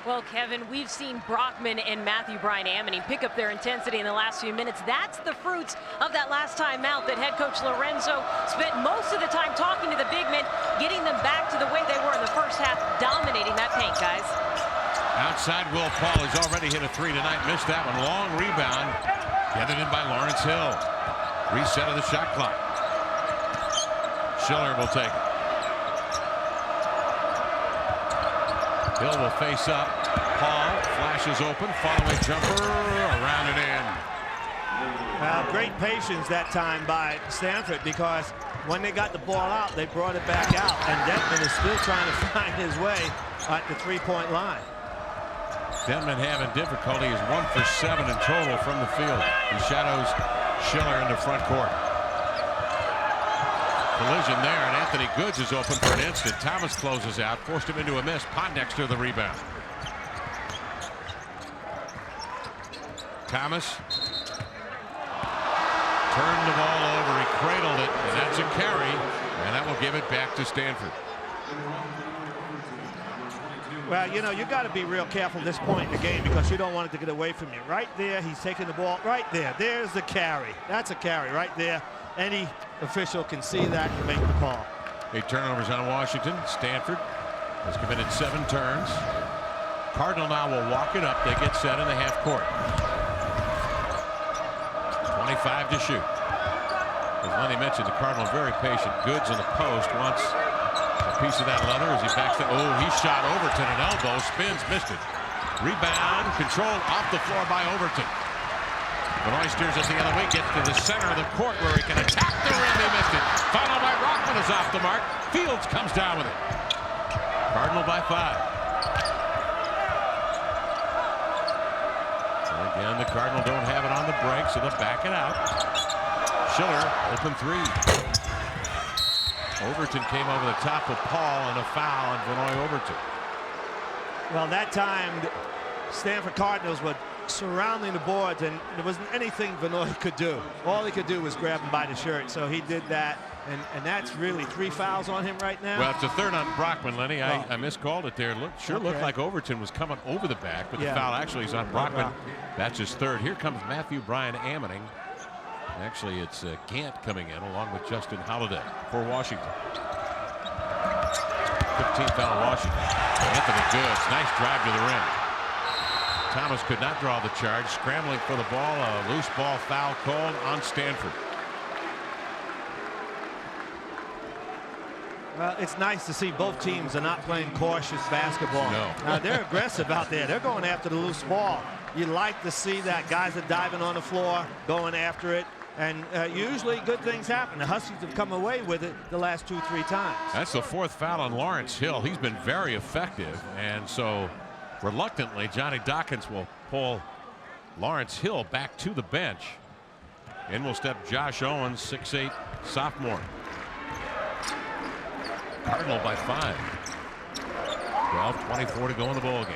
Well, Kevin, we've seen Brockman and Matthew Bryan-Ammoning pick up their intensity in the last few minutes. That's the fruits of that last time out that head coach Lorenzo spent most of the time talking to the big men, getting them back to the way they were in the first half, dominating that paint, guys. Outside, Will Paul has already hit a 3 tonight. Missed that one. Long rebound. Gathered in by Lawrence Hill. Reset of the shot clock. Schiller will take it. Hill will face up. Paul flashes open. Following jumper. Around and in. Great patience that time by Stanford, because when they got the ball out, they brought it back out. And Dentman is still trying to find his way at the 3-point line. Dentman having difficulty. Is 1 for 7 in total from the field. He shadows Schiller into front court. Collision there, and Anthony Goods is open for an instant. Thomas closes out, forced him into a miss. Pondexter the rebound. Thomas turned the ball over. He cradled it, and that's a carry, and that will give it back to Stanford. Well, you know, you got to be real careful at this point in the game, because you don't want it to get away from you. Right there, he's taking the ball. Right there, there's the carry. That's a carry right there. Any official can see that and make the call. 8 turnovers on Washington. Stanford has committed 7 turns. Cardinal now will walk it up. They get set in the half court. 25 to shoot. As Lenny mentioned, the Cardinal very patient. Goods in the post wants a piece of that leather as he backs the. Oh, he shot Overton an elbow. Spins, missed it. Rebound controlled off the floor by Overton. Benoit steers it the other way, gets to the center of the court where he can attack the rim. He missed it. Followed by Brockman is off the mark. Fields comes down with it. Cardinal by 5. So again, the Cardinal don't have it on the break, so they'll back it out. Schiller, open 3. Overton came over the top of Paul, and a foul on Benoit Overton. Well, that time, Stanford Cardinals were surrounding the boards, and there wasn't anything Benoit could do. All he could do was grab him by the shirt, so he did that, and that's really 3 fouls on him right now. Well, it's a third on Brockman, Lenny. I miscalled it there. Looked like Overton was coming over the back, but the foul actually is on Brockman. That's his 3rd. Here comes Matthew Bryan-Ammoning. Actually, it's Gant coming in along with Justin Holiday for Washington. 15th foul Washington. Anthony Goods, nice drive to the rim. Thomas could not draw the charge, scrambling for the ball. A loose ball foul called on Stanford. Well, it's nice to see both teams are not playing cautious basketball. No. Now, they're aggressive out there. They're going after the loose ball. You like to see that. Guys are diving on the floor, going after it. And usually good things happen. The Huskies have come away with it the last 2-3 times. That's the 4th foul on Lawrence Hill. He's been very effective. And so reluctantly, Johnny Dawkins will pull Lawrence Hill back to the bench. In will step Josh Owens, 6'8" sophomore. Cardinal by 5. 12:24 to go in the ball game.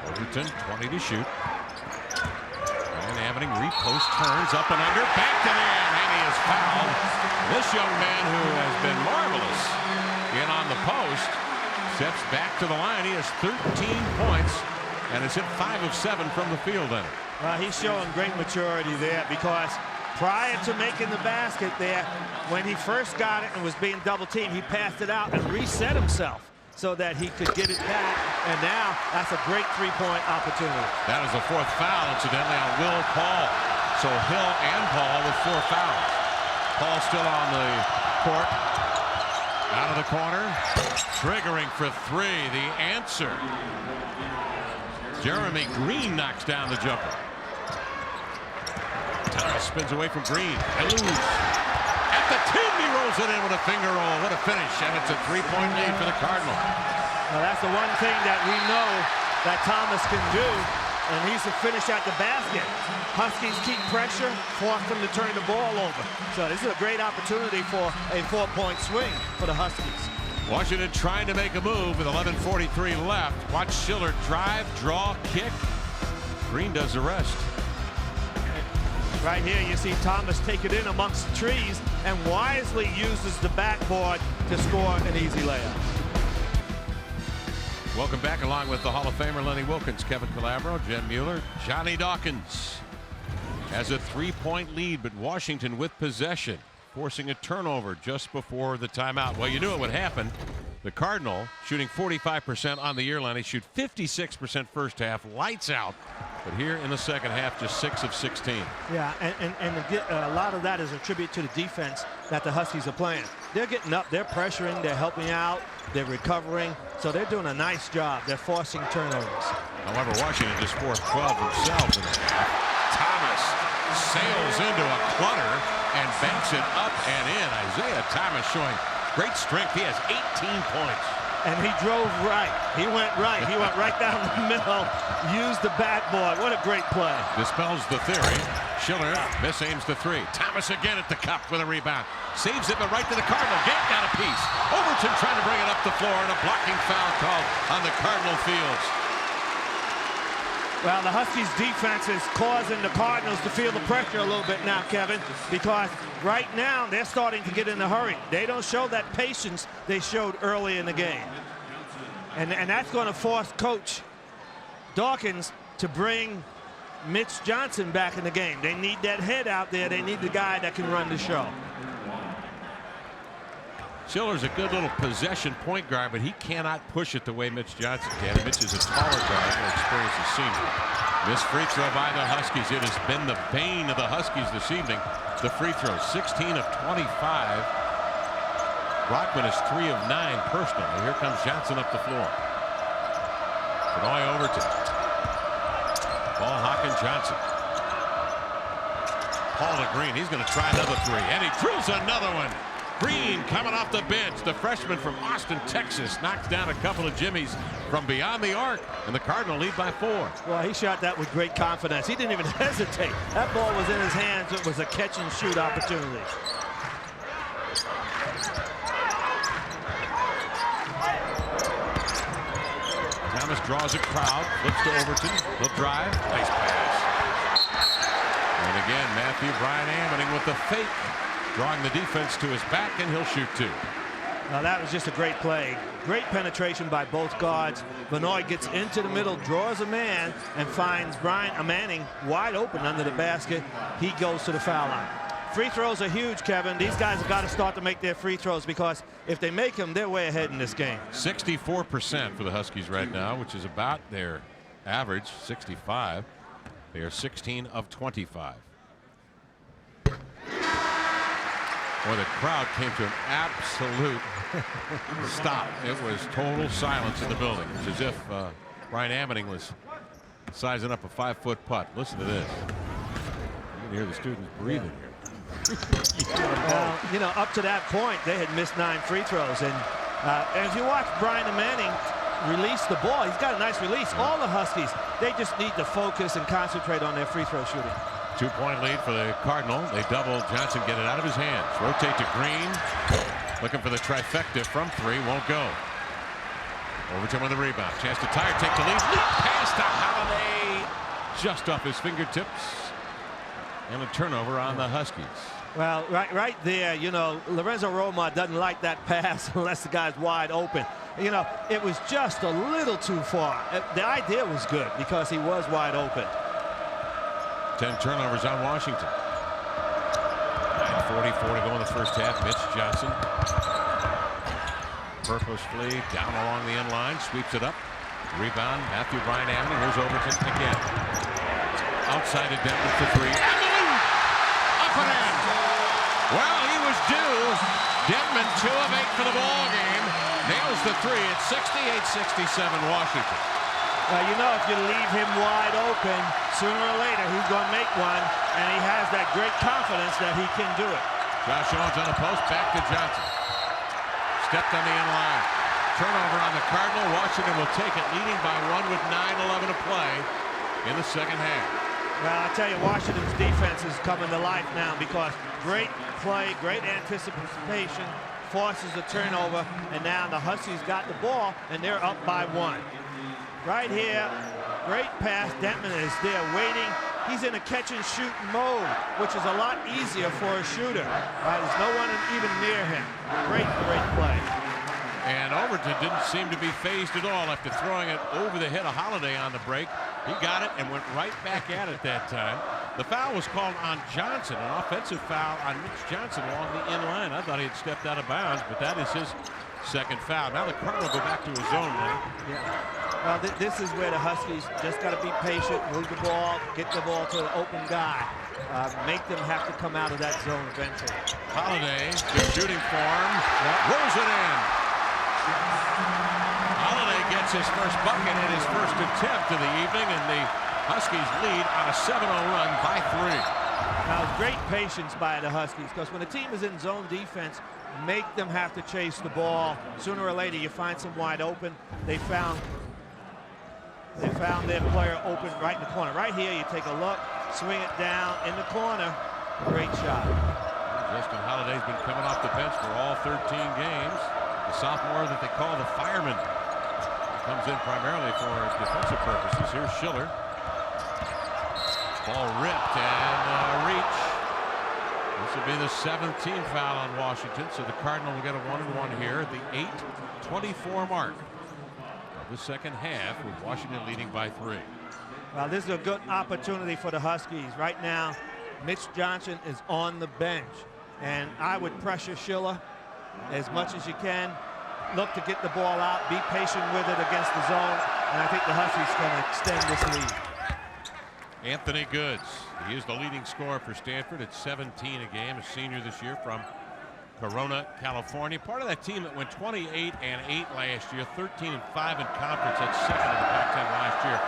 Overton, 20 to shoot. Bryan-Ammoning repost, turns up and under, backed it in, and he is fouled. This young man, who has been marvelous in on the post, steps back to the line. He has 13 points and has hit 5 of 7 from the field in it. Well, he's showing great maturity there, because prior to making the basket there, when he first got it and was being double teamed, he passed it out and reset himself so that he could get it back. And now that's a great 3-point opportunity. That is the 4th foul, incidentally, on Will Paul. So Hill and Paul with 4 fouls. Paul still on the court. Out of the corner. Triggering for 3. The answer. Jeremy Green knocks down the jumper. Thomas spins away from Green and lose. At the 10, he rolls it in with a finger roll. What a finish, and it's a 3-point lead for the Cardinal. Well, that's the one thing that we know that Thomas can do, and he's to finish at the basket. Huskies keep pressure, force them to turn the ball over. So this is a great opportunity for a 4-point swing for the Huskies. Washington trying to make a move with 11:43 left. Watch Schiller drive, draw, kick. Green does the rest. Right here you see Thomas take it in amongst the trees and wisely uses the backboard to score an easy layup. Welcome back, along with the Hall of Famer Lenny Wilkens, Kevin Calabro, Jen Mueller. Johnny Dawkins has a 3-point lead, but Washington with possession, forcing a turnover just before the timeout. Well, you knew it would happen. The Cardinal shooting 45% on the year, Lenny, shoot 56% first half, lights out. But here in the second half, just 6 of 16. Yeah, and a lot of that is a tribute to the defense that the Huskies are playing. They're getting up, they're pressuring, they're helping out, they're recovering. So they're doing a nice job. They're forcing turnovers. However, Washington just forced 12 themselves in the half. Thomas sails into a clutter and banks it up and in. Isaiah Thomas showing great strength. He has 18 points. And he drove right. He went right. He went right down the middle, used the backboard. What a great play. Dispels the theory. Schiller misaims the 3. Thomas again at the cup with a rebound. Saves it, but right to the Cardinal. Gant got a piece. Overton trying to bring it up the floor, and a blocking foul called on the Cardinal fields. Well, the Huskies defense is causing the Cardinals to feel the pressure a little bit now, Kevin, because right now they're starting to get in a hurry. They don't show that patience they showed early in the game. And that's going to force Coach Dawkins to bring Mitch Johnson back in the game. They need that head out there. They need the guy that can run the show. Schiller's a good little possession point guard, but he cannot push it the way Mitch Johnson can. Mitch is a taller guard, more experienced as senior. Missed free throw by the Huskies. It has been the bane of the Huskies this evening. The free throws, 16 of 25. Brockman is 3 of 9 personally. Here comes Johnson up the floor. Benoit Overton. Ball hawking Johnson. Paul to Green. He's going to try another 3, and he drills another one. Green coming off the bench. The freshman from Austin, Texas, knocks down a couple of jimmies from beyond the arc, and the Cardinal lead by 4. Well, he shot that with great confidence. He didn't even hesitate. That ball was in his hands. It was a catch and shoot opportunity. Thomas draws a crowd, flips to Overton. He'll drive. Nice pass. And again, Matthew Brian Ammoning with the fake, drawing the defense to his back, and he'll shoot 2. Now that was just a great play. Great penetration by both guards. Benoit gets into the middle, draws a man, and finds Brian Manning wide open under the basket. He goes to the foul line. Free throws are huge, Kevin. These guys have got to start to make their free throws, because if they make them, they're way ahead in this game. 64% for the Huskies right now, which is about their average, 65. They are 16 of 25. Boy, the crowd came to an absolute stop. It was total silence in the building. It's as if Brian Ammoning was sizing up a 5-foot putt. Listen to this. You can hear the students breathing here. Well, you know, up to that point, they had missed 9 free throws. And if you watch Brian Manning release the ball, he's got a nice release. All the Huskies, they just need to focus and concentrate on their free throw shooting. 2-point lead for the Cardinal. They double Johnson, get it out of his hands. Rotate to Green. Looking for the trifecta from 3. Won't go. Overton with the rebound. Chance to Tire, take the lead. Leap pass to Holiday. Just off his fingertips. And a turnover on the Huskies. Well, right there, you know, Lorenzo Roma doesn't like that pass unless the guy's wide open. You know, it was just a little too far. The idea was good because he was wide open. 10 turnovers on Washington. 9:44 to go in the first half. Mitch Johnson purposefully down along the end line, sweeps it up. Rebound, Matthew Brian Ammoning. Here's Overton again. Outside to Denton for 3. Up and in. Well, he was due. Denman 2 of 8 for the ball game. Nails the 3 at 68-67 Washington. Well, you know, if you leave him wide open, sooner or later he's going to make one, and he has that great confidence that he can do it. Josh Owens on the post, back to Johnson. Stepped on the end line. Turnover on the Cardinal. Washington will take it, leading by 1 with 9:11 to play in the second half. Well, I tell you, Washington's defense is coming to life now because great play, great anticipation, forces a turnover, and now the Huskies got the ball, and they're up by 1. Right here, great pass. Denton is there waiting. He's in a catch-and-shoot mode, which is a lot easier for a shooter. There's no one even near him. Great play. And Overton didn't seem to be phased at all after throwing it over the head of Holiday on the break. He got it and went right back at it that time. The foul was called on Johnson, an offensive foul on Mitch Johnson along the in line. I thought he had stepped out of bounds, but that is his second foul. Now the Cardinal go back to his zone now. Yeah. Well, this is where the Huskies just got to be patient, move the ball, get the ball to an open guy, make them have to come out of that zone eventually. Holiday, good shooting form, rolls it in. Holiday gets his first bucket and his first attempt of the evening, and the Huskies lead on a 7-0 run by 3. Now, great patience by the Huskies, because when a team is in zone defense, make them have to chase the ball. Sooner or later, you find some wide open. They found their player open right in the corner. Right here, you take a look, swing it down in the corner. Great shot. Justin Holiday's been coming off the bench for all 13 games. The sophomore that they call the fireman. Comes in primarily for defensive purposes. Here's Schiller. Ball ripped and reach. This will be the 7th team foul on Washington, so the Cardinal will get a 1-and-1 here at the 8:24 mark of the second half, with Washington leading by 3. Well, this is a good opportunity for the Huskies. Right now, Mitch Johnson is on the bench, and I would pressure Schiller as much as you can. Look to get the ball out, be patient with it against the zone, and I think the Huskies can extend this lead. Anthony Goods, he is the leading scorer for Stanford at 17 a game, a senior this year from Corona, California. Part of that team that went 28-8 last year, 13-5 in conference. That's second in the Pac-10 last year.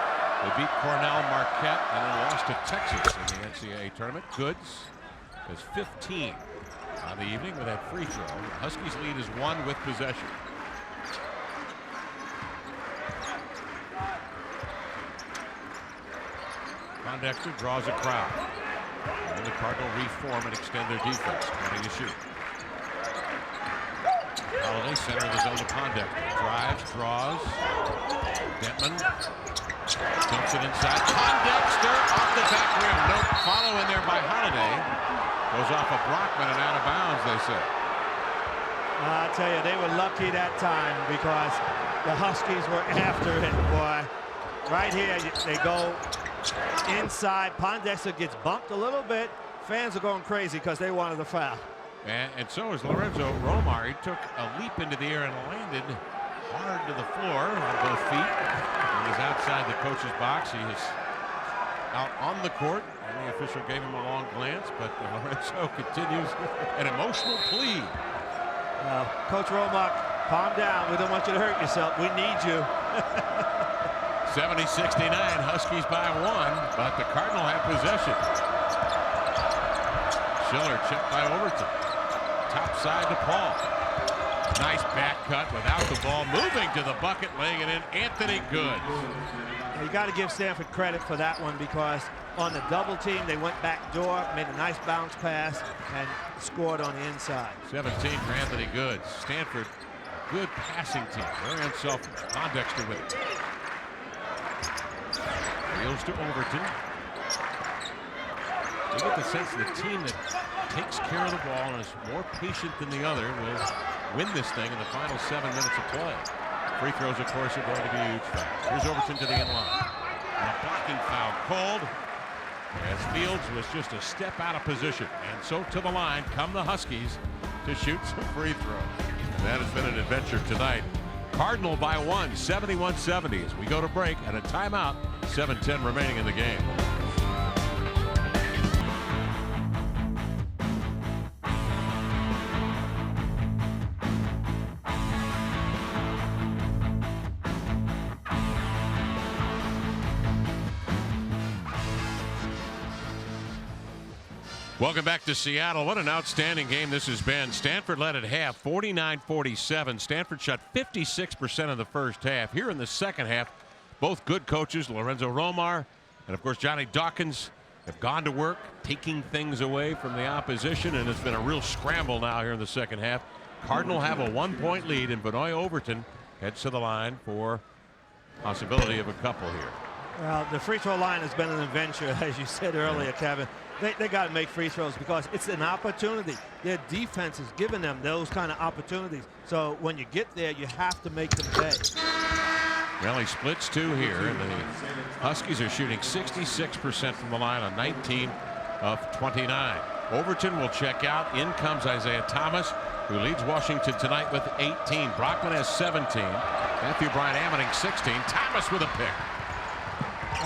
They beat Cornell, Marquette, and then lost to Texas in the NCAA tournament. Goods is 15 on the evening with that free throw. The Huskies lead is 1 with possession. Pondexter draws a crowd. And the Cardinal reform and extend their defense, ready to shoot. Holiday center of the zone to Pondexter. Drives, draws. Detman dumps it inside. Pondexter off the back rim. No follow in there by Holiday. Goes off of Brockman and out of bounds, they say. I tell you, they were lucky that time because the Huskies were after it, boy. Right here, they go inside. Pondexter gets bumped a little bit. Fans are going crazy because they wanted the foul. And so is Lorenzo Romar. He took a leap into the air and landed hard to the floor on both feet. He's outside the coach's box. He is out on the court, and the official gave him a long glance, but Lorenzo continues an emotional plea. Coach Romar, calm down. We don't want you to hurt yourself. We need you. 70-69, Huskies by 1, but the Cardinal have possession. Schiller checked by Overton. Top side to Paul. Nice back cut without the ball. Moving to the bucket, laying it in, Anthony Goods. You got to give Stanford credit for that one because on the double team, they went back door, made a nice bounce pass, and scored on the inside. 17 for Anthony Goods. Stanford, good passing team. Very unselfish. Pondexter with it. Wheels to Overton. You get the sense the team that takes care of the ball and is more patient than the other will win this thing in the final 7 minutes of play. Free throws, of course, are going to be huge fouls. Here's Overton to the inline. And a blocking foul called as Fields was just a step out of position. And so to the line come the Huskies to shoot some free throws. And that has been an adventure tonight. Cardinal by 1, 71-70 as we go to break and a timeout. 7:10 remaining in the game. Welcome back to Seattle. What an outstanding game this has been. Stanford led at half, 49-47. Stanford shot 56% of the first half. Here in the second half, both good coaches, Lorenzo Romar and, of course, Johnny Dawkins, have gone to work, taking things away from the opposition, and it's been a real scramble now here in the second half. Cardinal have a 1-point lead, and Benoit Overton heads to the line for possibility of a couple here. Well, the free throw line has been an adventure, as you said earlier, Kevin. They got to make free throws because it's an opportunity. Their defense is giving them those kind of opportunities. So when you get there, you have to make them pay. Well, he splits two here, and the Huskies are shooting 66% from the line on 19 of 29. Overton will check out. In comes Isaiah Thomas, who leads Washington tonight with 18. Brockman has 17. Matthew Bryant-Ammoning 16. Thomas with a pick.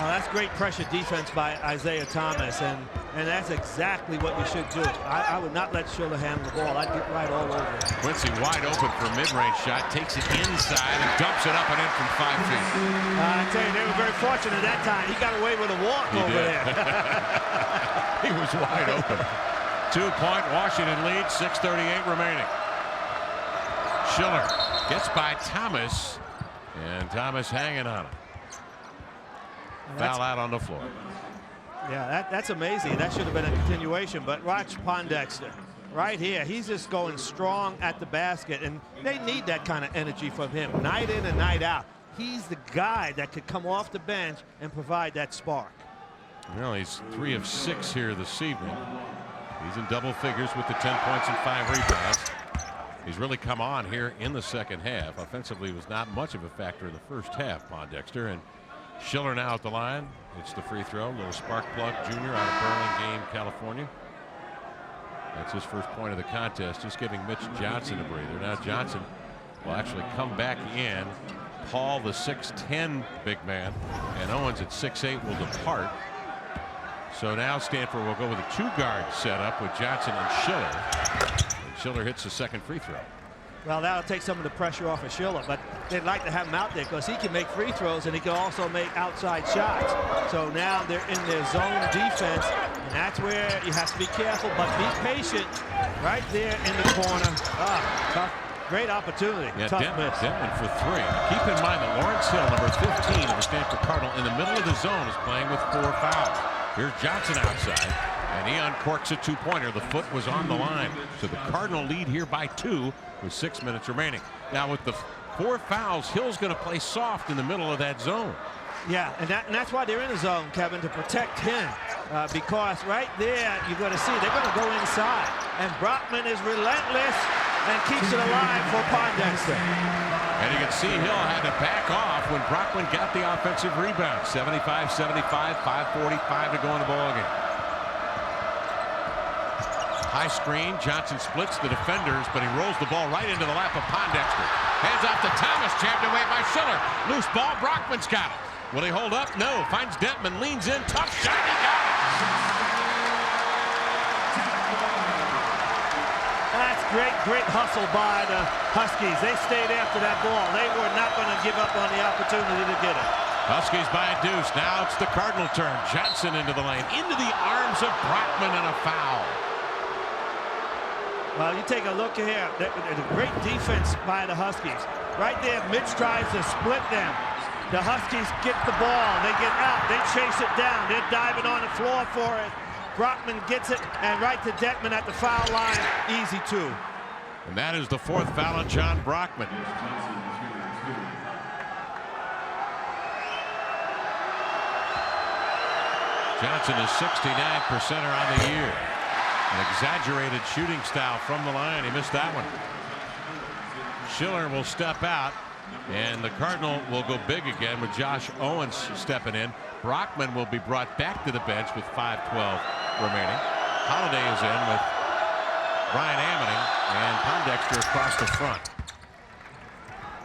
That's great pressure defense by Isaiah Thomas, and that's exactly what you should do. I would not let Schiller handle the ball. I'd get right all over it. Quincy wide open for a mid-range shot, takes it inside and dumps it up and in from 5 feet. I tell you, they were very fortunate that time. He got away with a walk over there. He was wide open. 2-point Washington lead, 6:38 remaining. Schiller gets by Thomas, and Thomas hanging on him. Foul out on the floor. Yeah, that's amazing. That should have been a continuation, but watch Pondexter right here. He's just going strong at the basket, and they need that kind of energy from him night in and night out. He's the guy that could come off the bench and provide that spark. Well, he's 3 of 6 here this evening. He's in double figures with the 10 points and 5 rebounds. He's really come on here in the second half. Offensively was not much of a factor in the first half, Pondexter. And Schiller now at the line. It's the free throw. Little spark plug junior out of Burlingame, California. That's his first point of the contest, just giving Mitch Johnson a breather. Now Johnson will actually come back in. Paul, the 6'10" big man, and Owens at 6'8" will depart. So now Stanford will go with a 2-guard setup with Johnson and Schiller. And Schiller hits the second free throw. Well, that'll take some of the pressure off of Schiller, but they'd like to have him out there because he can make free throws and he can also make outside shots. So now they're in their zone defense, and that's where you have to be careful, but be patient right there in the corner. Tough. Great opportunity. Yeah, tough miss. Denton for 3. Keep in mind that Lawrence Hill, number 15 of the Stanford Cardinal, in the middle of the zone is playing with 4 fouls. Here's Johnson outside, and he uncorks a 2-pointer. The foot was on the line. So the Cardinal lead here by 2 with 6 minutes remaining. Now with the 4 fouls, Hill's going to play soft in the middle of that zone. Yeah, and that's why they're in the zone, Kevin, to protect him. Because right there, you're going to see they're going to go inside. And Brockman is relentless and keeps it alive for Pondexter. And you can see Hill had to back off when Brockman got the offensive rebound. 75-75, 5:45 to go in the ballgame. High screen, Johnson splits the defenders, but he rolls the ball right into the lap of Pondexter. Hands off to Thomas, jabbed away by Schiller. Loose ball, Brockman's got it. Will he hold up? No. Finds Detman, leans in, tough shot, he got it. That's great hustle by the Huskies. They stayed after that ball. They were not going to give up on the opportunity to get it. Huskies by a deuce. Now it's the Cardinal turn. Johnson into the lane, into the arms of Brockman, and a foul. Well, you take a look here. A great defense by the Huskies. Right there, Mitch tries to split them. The Huskies get the ball. They get out. They chase it down. They're diving on the floor for it. Brockman gets it, and right to Detman at the foul line. Easy 2. And that is the 4th foul on John Brockman. Johnson is 69% on the year. An exaggerated shooting style from the line. He missed that one. Schiller will step out, and the Cardinal will go big again with Josh Owens stepping in. Brockman will be brought back to the bench with 5:12 remaining. Holiday is in with Bryant-Ammoning and Pondexter across the front.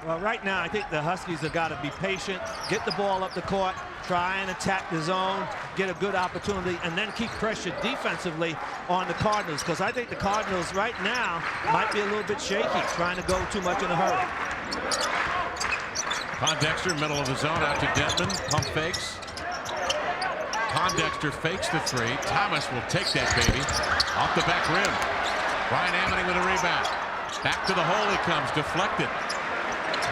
Well, right now, I think the Huskies have got to be patient, get the ball up the court, try and attack the zone, get a good opportunity, and then keep pressure defensively on the Cardinals, because I think the Cardinals right now might be a little bit shaky, trying to go too much in a hurry. Pondexter, middle of the zone, out to Detman, pump fakes. Pondexter fakes the three. Thomas will take that baby off the back rim. Brian Amity with a rebound. Back to the hole he comes, deflected.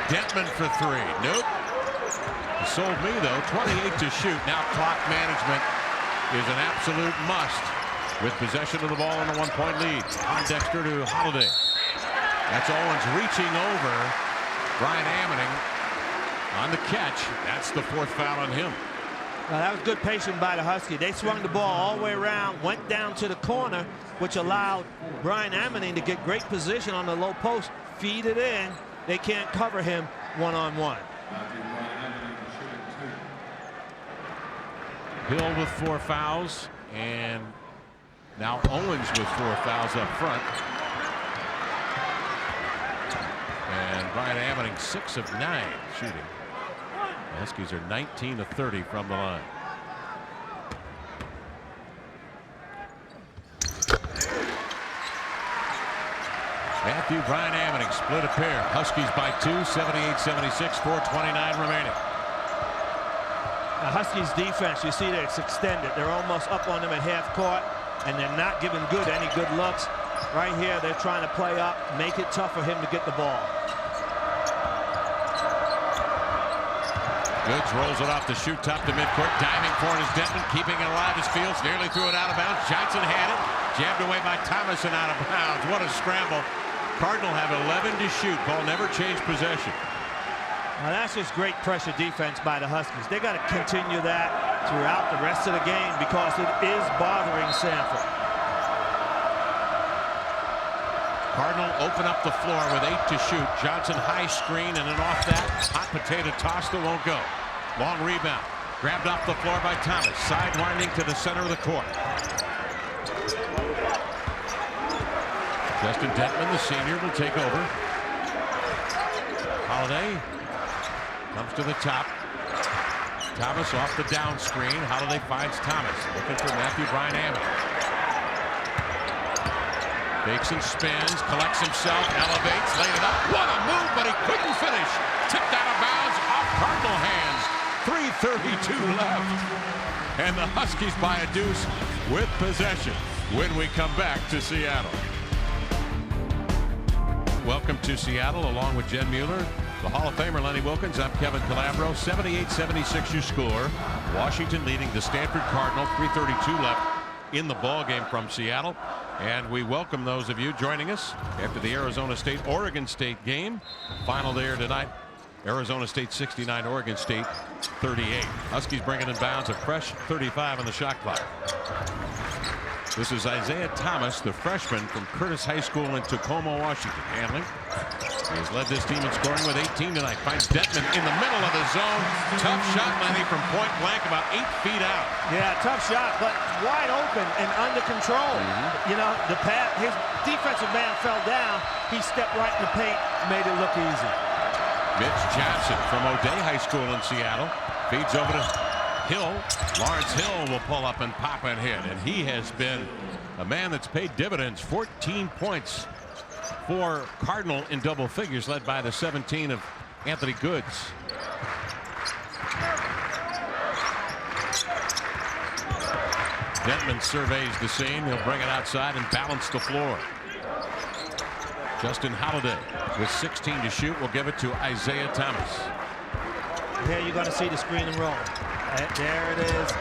Detman for three. Nope. He sold me though. 28 to shoot. Now clock management is an absolute must with possession of the ball and a 1-point lead. Pondexter to Holiday. That's Owens reaching over Brian Amity on the catch. That's the 4th foul on him. Well, that was good patience by the Huskies. They swung the ball all the way around, went down to the corner, which allowed Brian Amity to get great position on the low post, feed it in. They can't cover him one-on-one. Hill with 4 fouls, and now Owens with 4 fouls up front. And Brian Amity 6 of 9 shooting. The Huskies are 19 of 30 from the line. Matthew, Brian Amity split a pair. Huskies by 2, 78-76, 4:29 remaining. The Huskies defense, you see that it's extended. They're almost up on them at half court, and they're not giving any good looks. Right here, they're trying to play up, make it tough for him to get the ball. Goods rolls it off the shoot top to midcourt. Diving for it is Denton, keeping it alive as Fields nearly threw it out of bounds. Johnson had it, jabbed away by Thomas and out of bounds. What a scramble. Cardinal have 11 to shoot. Ball never changed possession. Now that's just great pressure defense by the Huskies. They got to continue that throughout the rest of the game because it is bothering Stanford. Cardinal open up the floor with 8 to shoot. Johnson high screen, and then off that hot potato toss that won't go. Long rebound. Grabbed off the floor by Thomas. Sidewinding to the center of the court. Justin Detman, the senior, will take over. Holiday comes to the top. Thomas off the down screen. Holiday finds Thomas. Looking for Matthew Brian Amity. Fakes and spins, collects himself, elevates, laid it up. What a move, but he couldn't finish. Tipped out of bounds, off Cardinal hands. 3:32 left. And the Huskies by a deuce with possession when we come back to Seattle. Welcome to Seattle, along with Jen Mueller, the Hall of Famer Lenny Wilkins. I'm Kevin Calabro. 78-76 your score. Washington leading the Stanford Cardinal. 3:32 left in the ball game from Seattle. And we welcome those of you joining us after the Arizona State-Oregon State game. Final there tonight. Arizona State 69, Oregon State 38. Huskies bringing in bounds a fresh 35 on the shot clock. This is Isaiah Thomas, the freshman from Curtis High School in Tacoma, Washington. Handling. He has led this team in scoring with 18 tonight. Finds Detman in the middle of the zone. Tough shot, Lenny, from point blank, about 8 feet out. Yeah, tough shot, but wide open and under control. You know, the pass, his defensive man fell down. He stepped right in the paint, made it look easy. Mitch Johnson from O'Day High School in Seattle feeds over to Hill. Lawrence Hill will pull up and pop and hit, and he has been a man that's paid dividends. 14 points for Cardinal in double figures, led by the 17 of Anthony Goods. Detman surveys the scene. He'll bring it outside and balance the floor. Justin Holiday with 16 to shoot will give it to Isaiah Thomas. Here you're going to see the screen and roll. There it is.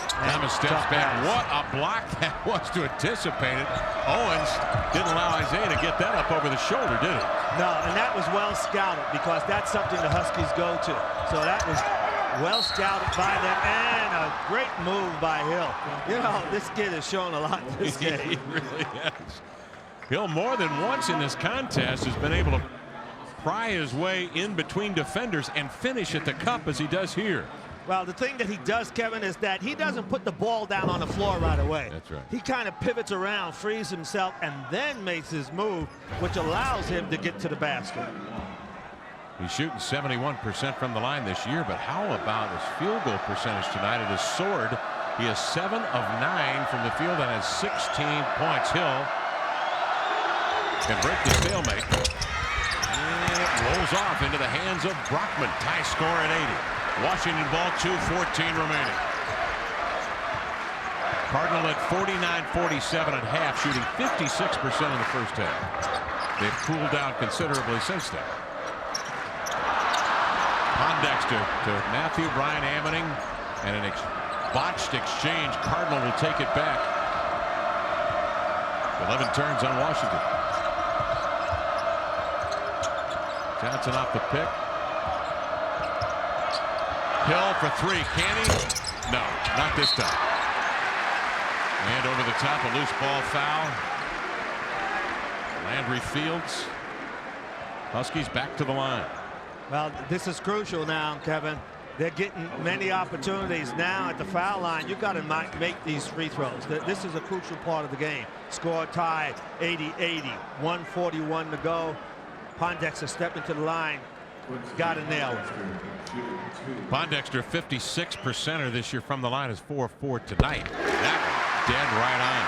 Thomas steps back. What a block that was to anticipate it. Owens didn't allow Isaiah to get that up over the shoulder, did he? No, and that was well scouted because that's something the Huskies go to. So that was well scouted by them, and a great move by Hill. You know, this kid has shown a lot this game. He really has. Hill more than once in this contest has been able to pry his way in between defenders and finish at the cup as he does here. Well, the thing that he does, Kevin, is that he doesn't put the ball down on the floor right away. That's right. He kind of pivots around, frees himself, and then makes his move, which allows him to get to the basket. He's shooting 71% from the line this year, but how about his field goal percentage tonight? It has soared. He is 7 of 9 from the field and has 16 points. Hill can break the stalemate. And it rolls off into the hands of Brockman. Tie score at 80. Washington ball, 2:14 remaining. Cardinal at 49-47 at half, shooting 56% in the first half. They've cooled down considerably since then. Pondexter to Matthew Brian Ammoning, and an botched exchange. Cardinal will take it back. 11 turns on Washington. Johnson off the pick. Hill for three. Can he? No, not this time. And over the top, a loose ball foul. Landry Fields. Huskies back to the line. Well, this is crucial now, Kevin. They're getting many opportunities now at the foul line. You've got to make these free throws. This is a crucial part of the game. Score tie 80-80. 1:41 to go. Pondexter stepping to the line. Got to nail it. Pondexter 56%er this year from the line is 4-4 tonight. That one dead right on.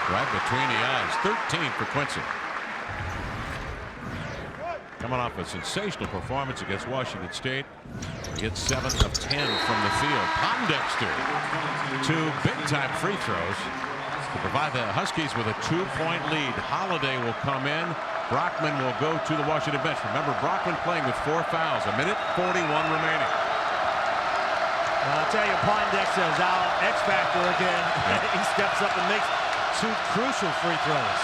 Right between the eyes. 13 for Quincy. Coming off a sensational performance against Washington State. He hit 7 of 10 from the field. Pondexter, 2 big-time free throws to provide the Huskies with a 2-point lead. Holiday will come in. Brockman will go to the Washington bench. Remember, Brockman playing with 4 fouls. 1:41 remaining. I'll tell you, Pondexter is our X factor again. He steps up and makes 2 crucial free throws.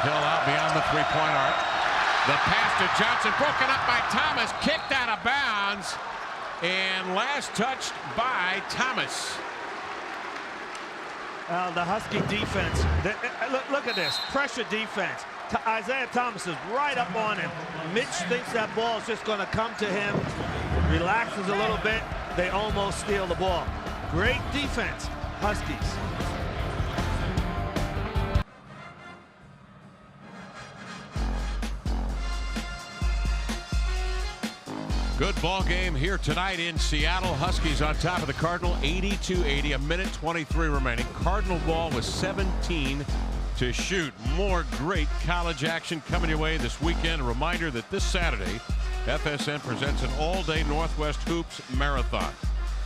Hill out beyond the three-point arc. The pass to Johnson, broken up by Thomas, kicked out of bounds, and last touched by Thomas. The Husky defense, look at this, pressure defense. Isaiah Thomas is right up on him. Mitch thinks that ball is just going to come to him, relaxes a little bit, they almost steal the ball. Great defense, Huskies. Good ball game here tonight in Seattle. Huskies on top of the Cardinal, 82-80, 1:23 remaining. Cardinal ball with 17 to shoot. More great college action coming your way this weekend. A reminder that this Saturday, FSN presents an all-day Northwest Hoops Marathon.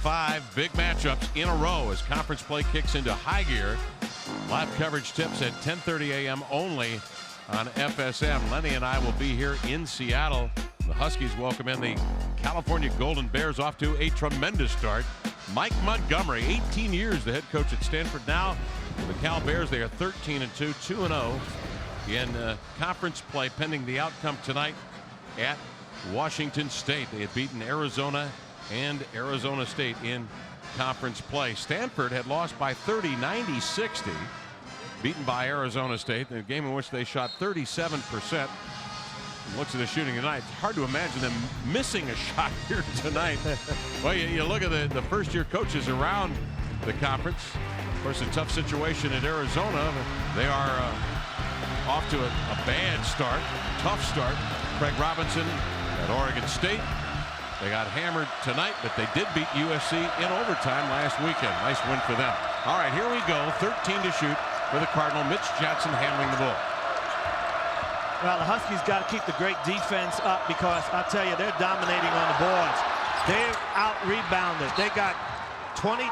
5 big matchups in a row as conference play kicks into high gear. Live coverage tips at 10:30 a.m. only on FSM. Lenny and I will be here in Seattle. The Huskies welcome in the California Golden Bears, off to a tremendous start. Mike Montgomery, 18 years the head coach at Stanford. Now for the Cal Bears, they are 13-2, 2-0 in conference play, pending the outcome tonight at Washington State. They had beaten Arizona and Arizona State in conference play. Stanford had lost by 30, 90-60, beaten by Arizona State in a game in which they shot 37%. Looks at the shooting tonight. It's hard to imagine them missing a shot here tonight. Well, you look at the first-year coaches around the conference. Of course, a tough situation at Arizona. They are off to a bad start, tough start. Craig Robinson at Oregon State. They got hammered tonight, but they did beat USC in overtime last weekend. Nice win for them. All right, here we go. 13 to shoot for the Cardinal. Mitch Johnson handling the ball. Well, the Huskies got to keep the great defense up, because I'll tell you, they're dominating on the boards. They're out-rebounded. They got 22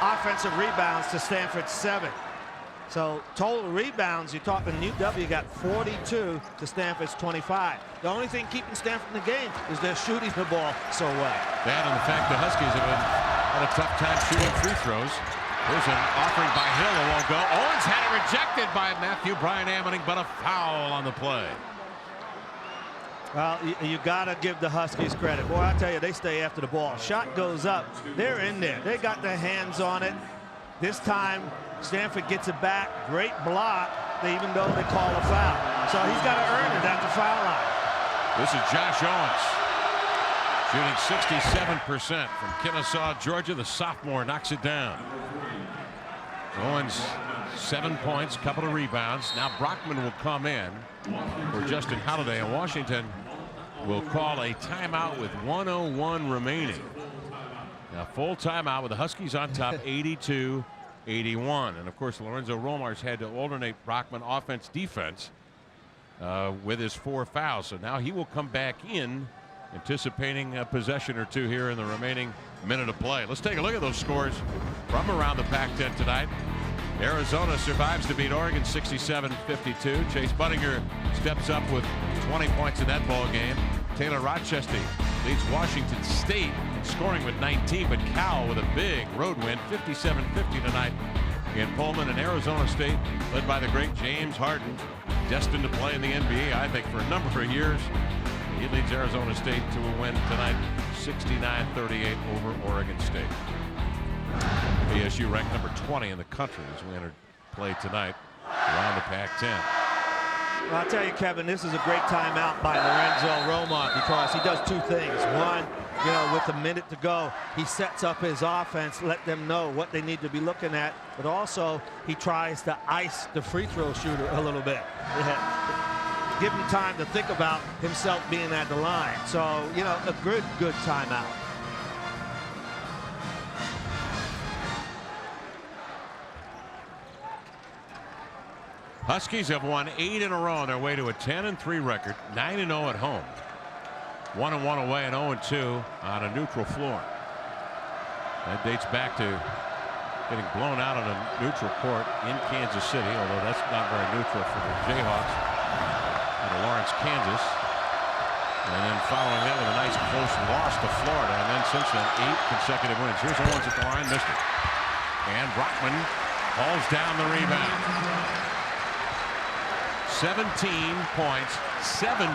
offensive rebounds to Stanford's 7. So total rebounds, you're talking UW got 42 to Stanford's 25. The only thing keeping Stanford in the game is they're shooting the ball so well. That and the fact the Huskies have had a tough time shooting free throws. Here's an offering by Hill. It won't go. Owens had it rejected by Matthew Brian Ammoning, but a foul on the play. Well, you got to give the Huskies credit. Boy, I tell you, they stay after the ball. Shot goes up. They're in there. They got their hands on it. This time, Stanford gets it back. Great block, even though they call a foul. So he's got to earn it at the foul line. This is Josh Owens, shooting 67% from Kennesaw, Georgia. The sophomore knocks it down. Owens, 7 points, couple of rebounds. Now Brockman will come in for Justin Holiday, and Washington will call a timeout with 1:01 remaining. Now full timeout with the Huskies on top, 82-81. And of course, Lorenzo Romar's had to alternate Brockman offense defense with his 4 fouls. So now he will come back in anticipating a possession or two here in the remaining minute of play. Let's take a look at those scores from around the Pac-10 tonight. Arizona survives to beat Oregon 67-52. Chase Budinger steps up with 20 points in that ball game. Taylor Rochester leads Washington State scoring with 19, but Cal with a big road win 57-50 tonight in Pullman. And Arizona State led by the great James Harden, destined to play in the NBA I think for a number of years. He leads Arizona State to a win tonight 69-38 over Oregon State. ASU ranked number 20 in the country as we entered play tonight around the Pac-10. Well, I'll tell you, Kevin, this is a great timeout by Lorenzo Romont because he does two things. One, you know, with a minute to go, he sets up his offense, let them know what they need to be looking at, but also he tries to ice the free throw shooter a little bit. Give him time to think about himself being at the line. So, you know, a good timeout. Huskies have won 8 in a row on their way to a 10-3 record, 9-0 at home, 1-1 away and 0-2 on a neutral floor. That dates back to getting blown out on a neutral court in Kansas City, although that's not very neutral for the Jayhawks out of Lawrence, Kansas. And then following that with a nice close loss to Florida, and then since then 8 consecutive wins. Here's Owens at the line, missed it. And Brockman hauls down the rebound. 17 points, 17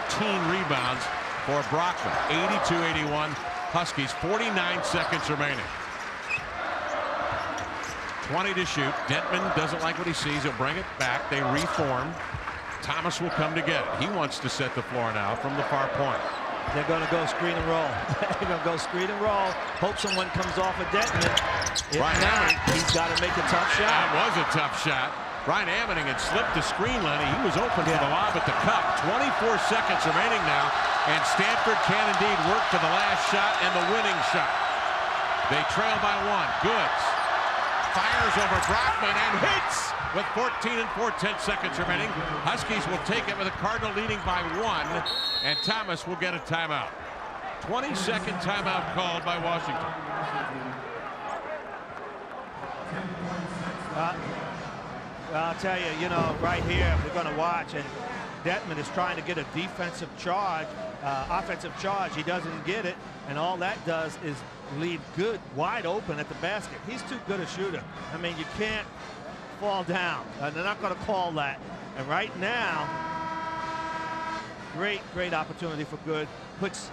rebounds for Brockman. 82-81. Huskies, 49 seconds remaining. 20 to shoot. Detman doesn't like what he sees. He'll bring it back. They reform. Thomas will come to get it. He wants to set the floor now from the far point. They're going to go screen and roll. They're going to go screen and roll. Hope someone comes off of Detman. If not, he's got to make a tough shot. That was a tough shot. Ryan Ammoning had slipped to screen, Lenny. He was open for the lob at the cup. 24 seconds remaining now, and Stanford can indeed work for the last shot and the winning shot. They trail by 1. Goods fires over Brockman and hits with 14 and 4/10 seconds remaining. Huskies will take it with the Cardinal leading by 1, and Thomas will get a timeout. 20-second timeout called by Washington. Well, I'll tell you, you know, right here, we're going to watch, and Detman is trying to get a defensive charge, offensive charge. He doesn't get it, and all that does is leave Good wide open at the basket. He's too good a shooter. I mean, you can't fall down. They're not going to call that. And right now, great opportunity for Good. Puts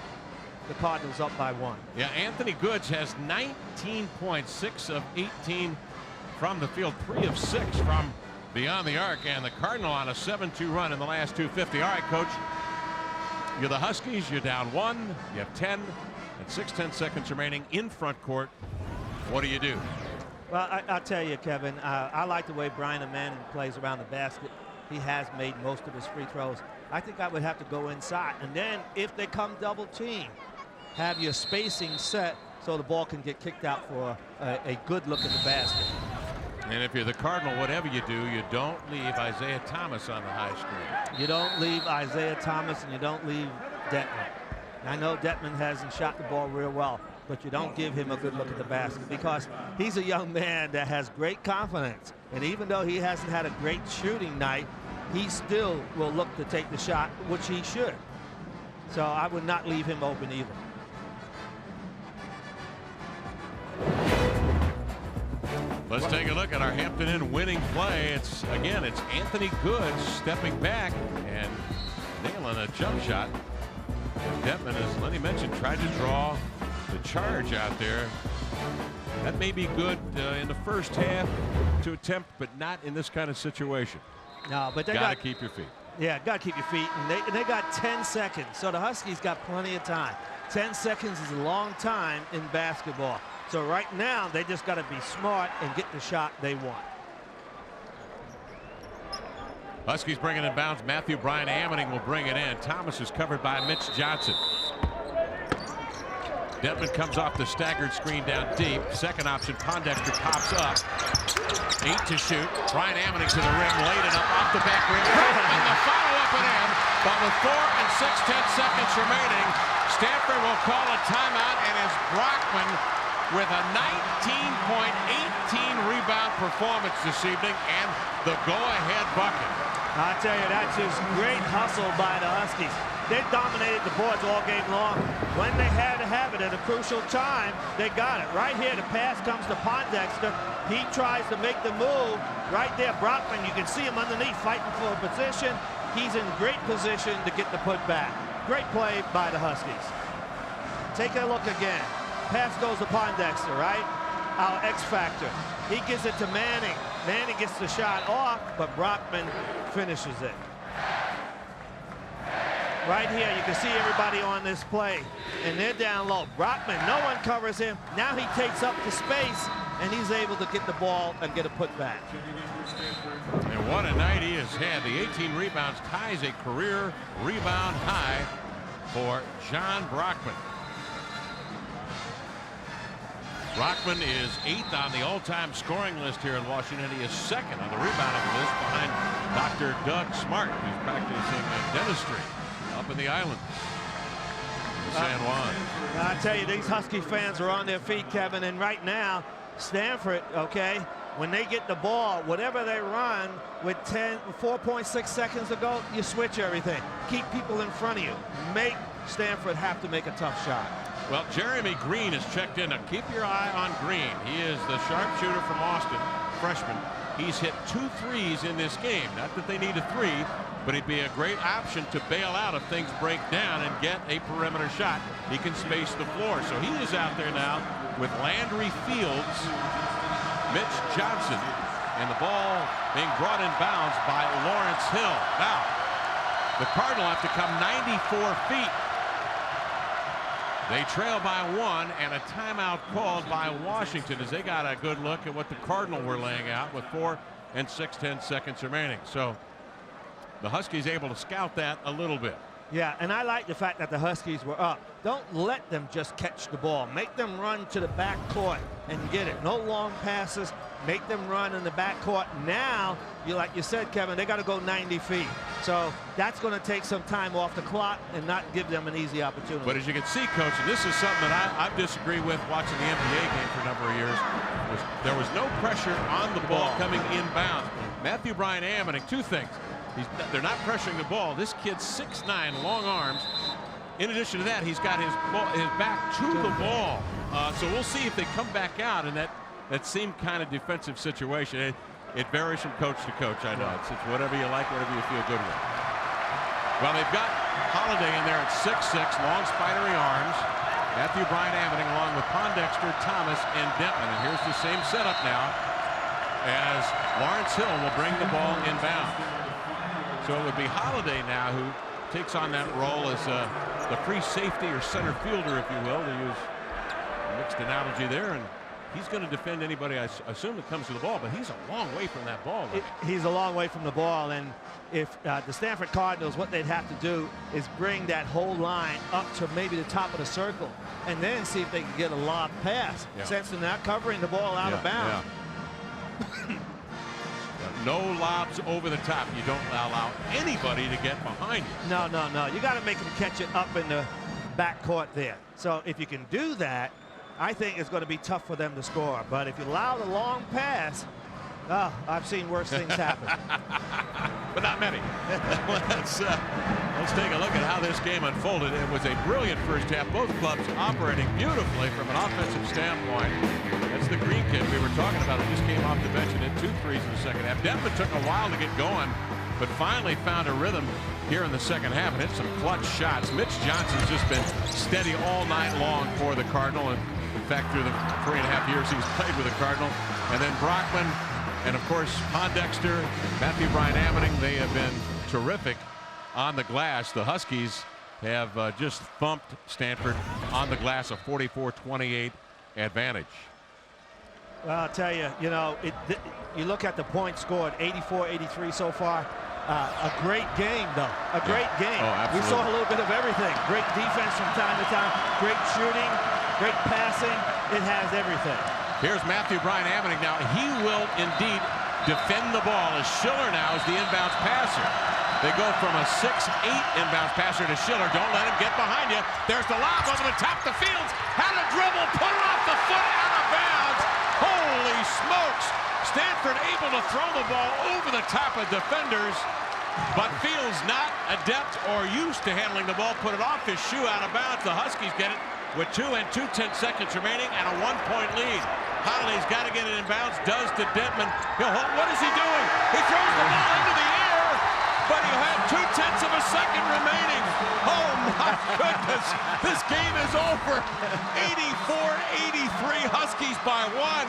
the Cardinals up by 1. Yeah, Anthony Goods has 19 points, 6 of 18 from the field, 3 of 6 from beyond the arc, and the Cardinal on a 7-2 run in the last 250. All right, Coach, you're the Huskies. You're down 1. You have 10 and 6/10 seconds remaining in front court. What do you do? Well, I'll tell you, Kevin, I like the way Brian Manning plays around the basket. He has made most of his free throws. I think I would have to go inside, and then if they come double team, have your spacing set so the ball can get kicked out for a good look at the basket. And if you're the Cardinal, whatever you do, you don't leave Isaiah Thomas on the high screen. You don't leave Isaiah Thomas, and you don't leave Detman. I know Detman hasn't shot the ball real well, but you don't give him a good look at the basket because he's a young man that has great confidence. And even though he hasn't had a great shooting night, he still will look to take the shot, which he should. So I would not leave him open either. Let's take a look at our Hampton Inn winning play. It's Anthony Goods stepping back and nailing a jump shot. And Detman, as Lenny mentioned, tried to draw the charge out there. That may be good in the first half to attempt, but not in this kind of situation. No, but they got to keep your feet. Yeah, got to keep your feet. And they got 10 seconds. So the Huskies got plenty of time. 10 seconds is a long time in basketball. So right now, they just got to be smart and get the shot they want. Huskies bringing it in bounds. Matthew Bryan Ammoning will bring it in. Thomas is covered by Mitch Johnson. Detman comes off the staggered screen down deep. Second option, Pondexter pops up. 8 to shoot. Brian Ammoning to the rim, laid it up off the back rim. And the follow-up and in. But with 4 and 6/10 seconds remaining, Stanford will call a timeout, and it's Brockman with a 19-point, 18 rebound performance this evening and the go-ahead bucket. I tell you, that's just great hustle by the Huskies. They dominated the boards all game long. When they had to have it at a crucial time, they got it. Right here, the pass comes to Pondexter. He tries to make the move. Right there, Brockman, you can see him underneath fighting for a position. He's in great position to get the putback. Great play by the Huskies. Take a look again. Pass goes to Pondexter, right? Our X factor. He gives it to Manning. Manning gets the shot off, but Brockman finishes it. Right here, you can see everybody on this play, and they're down low. Brockman, no one covers him. Now he takes up the space, and he's able to get the ball and get a putback. And what a night he has had. The 18 rebounds ties a career rebound high for John Brockman. Brockman is 8th on the all-time scoring list here in Washington. He is 2nd on the rebounding list behind Dr. Doug Smart, who's practicing dentistry up in the island, San Juan. I tell you, these Husky fans are on their feet, Kevin, and right now, Stanford, okay, when they get the ball, whatever they run with 4.6 seconds to go, you switch everything. Keep people in front of you. Make Stanford have to make a tough shot. Well, Jeremy Green is checked in. Now keep your eye on Green. He is the sharpshooter from Austin, freshman. He's hit 2 threes in this game. Not that they need a 3, but he'd be a great option to bail out if things break down and get a perimeter shot. He can space the floor. So he is out there now with Landry Fields, Mitch Johnson, and the ball being brought in bounds by Lawrence Hill. Now, the Cardinal have to come 94 feet. They trail by 1, and a timeout called by Washington as they got a good look at what the Cardinal were laying out with 4 and 6/10 seconds remaining. So the Huskies able to scout that a little bit. Yeah, and I like the fact that the Huskies were up. Don't let them just catch the ball. Make them run to the back court and get it. No long passes. Make them run in the back court. Now, like you said, Kevin, they got to go 90 feet. So that's going to take some time off the clock and not give them an easy opportunity. But as you can see, Coach, and this is something that I disagree with watching the NBA game for a number of years, there was no pressure on the ball coming inbounds. Matthew Brian Ammoning, 2 things. They're not pressuring the ball. This kid's 6'9", long arms. In addition to that, he's got his back to the ball. So we'll see if they come back out in that seemed kind of defensive situation. It varies from coach to coach, I know. It's whatever you like, whatever you feel good with. Well, they've got Holiday in there at 6'6", long spidery arms. Matthew Brian Ammoning along with Pondexter, Thomas, and Denton. And here's the same setup now as Lawrence Hill will bring the ball inbound. So it would be Holiday now who takes on that role as the free safety or center fielder, if you will, to use a mixed analogy there. And he's going to defend anybody, I assume, that comes to the ball, but he's a long way from that ball. He's a long way from the ball, and if the Stanford Cardinals, what they'd have to do is bring that whole line up to maybe the top of the circle and then see if they can get a lob pass, since they're not covering the ball out of bounds. No lobs over the top. You don't allow anybody to get behind you. No. You got to make them catch it up in the backcourt there. So if you can do that, I think it's going to be tough for them to score. But if you allow the long pass, I've seen worse things happen. But not many. Let's take a look at how this game unfolded. It was a brilliant first half. Both clubs operating beautifully from an offensive standpoint. That's the Green kid we were talking about. He just came off the bench and hit 2 threes in the second half. Denton took a while to get going, but finally found a rhythm here in the second half and hit some clutch shots. Mitch Johnson's just been steady all night long for the Cardinal. And in fact, through the 3.5 years he's played with the Cardinal. And then Brockman, and of course Pondexter, Matthew Brian Ammoning, they have been terrific on the glass. The Huskies have just thumped Stanford on the glass, a 44-28 advantage. Well, I'll tell you, you look at the points scored, 84-83 so far. A great game, though. A great game. Oh, absolutely. We saw a little bit of everything. Great defense from time to time. Great shooting. Great passing. It has everything. Here's Matthew Bryan Ammoning now. He will indeed defend the ball as Schiller now is the inbounds passer. They go from a 6'8" inbounds passer to Schiller. Don't let him get behind you. There's the lob over the top of the field. Had a dribble, put it off the foot, out of bounds. Holy smokes. Stanford able to throw the ball over the top of defenders, but Fields not adept or used to handling the ball. Put it off his shoe, out of bounds. The Huskies get it with 2 2/10 seconds remaining and a 1-point lead. Holiday's got to get it in bounds. Does to Denton. What is he doing? He throws the ball into the air, but he had 2/10 of a second remaining. Oh my goodness! This game is over. 84-83, Huskies by 1.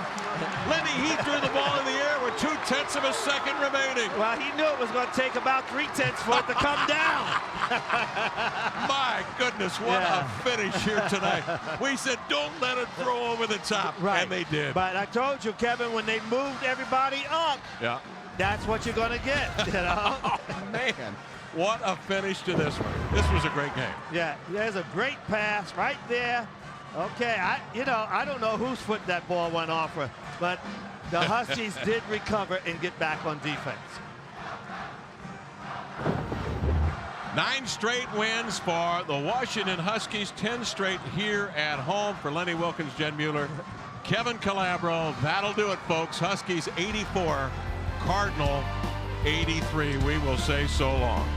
Lindy Heath threw the ball in the air with 2/10 of a second remaining. Well, he knew it was going to take about 3/10 for it to come down. My goodness, what a finish here tonight. We said, don't let it throw over the top, and they did. But I told you, Kevin, when they moved everybody up, that's what you're going to get, you know? Oh, man, what a finish to this one. This was a great game. Yeah, there's a great pass right there. Okay, I don't know whose foot that ball went off with, but the Huskies did recover and get back on defense. 9 straight wins for the Washington Huskies, 10 straight here at home for Lenny Wilkens, Jen Mueller, Kevin Calabro. That'll do it, folks. Huskies 84, Cardinal 83. We will say so long.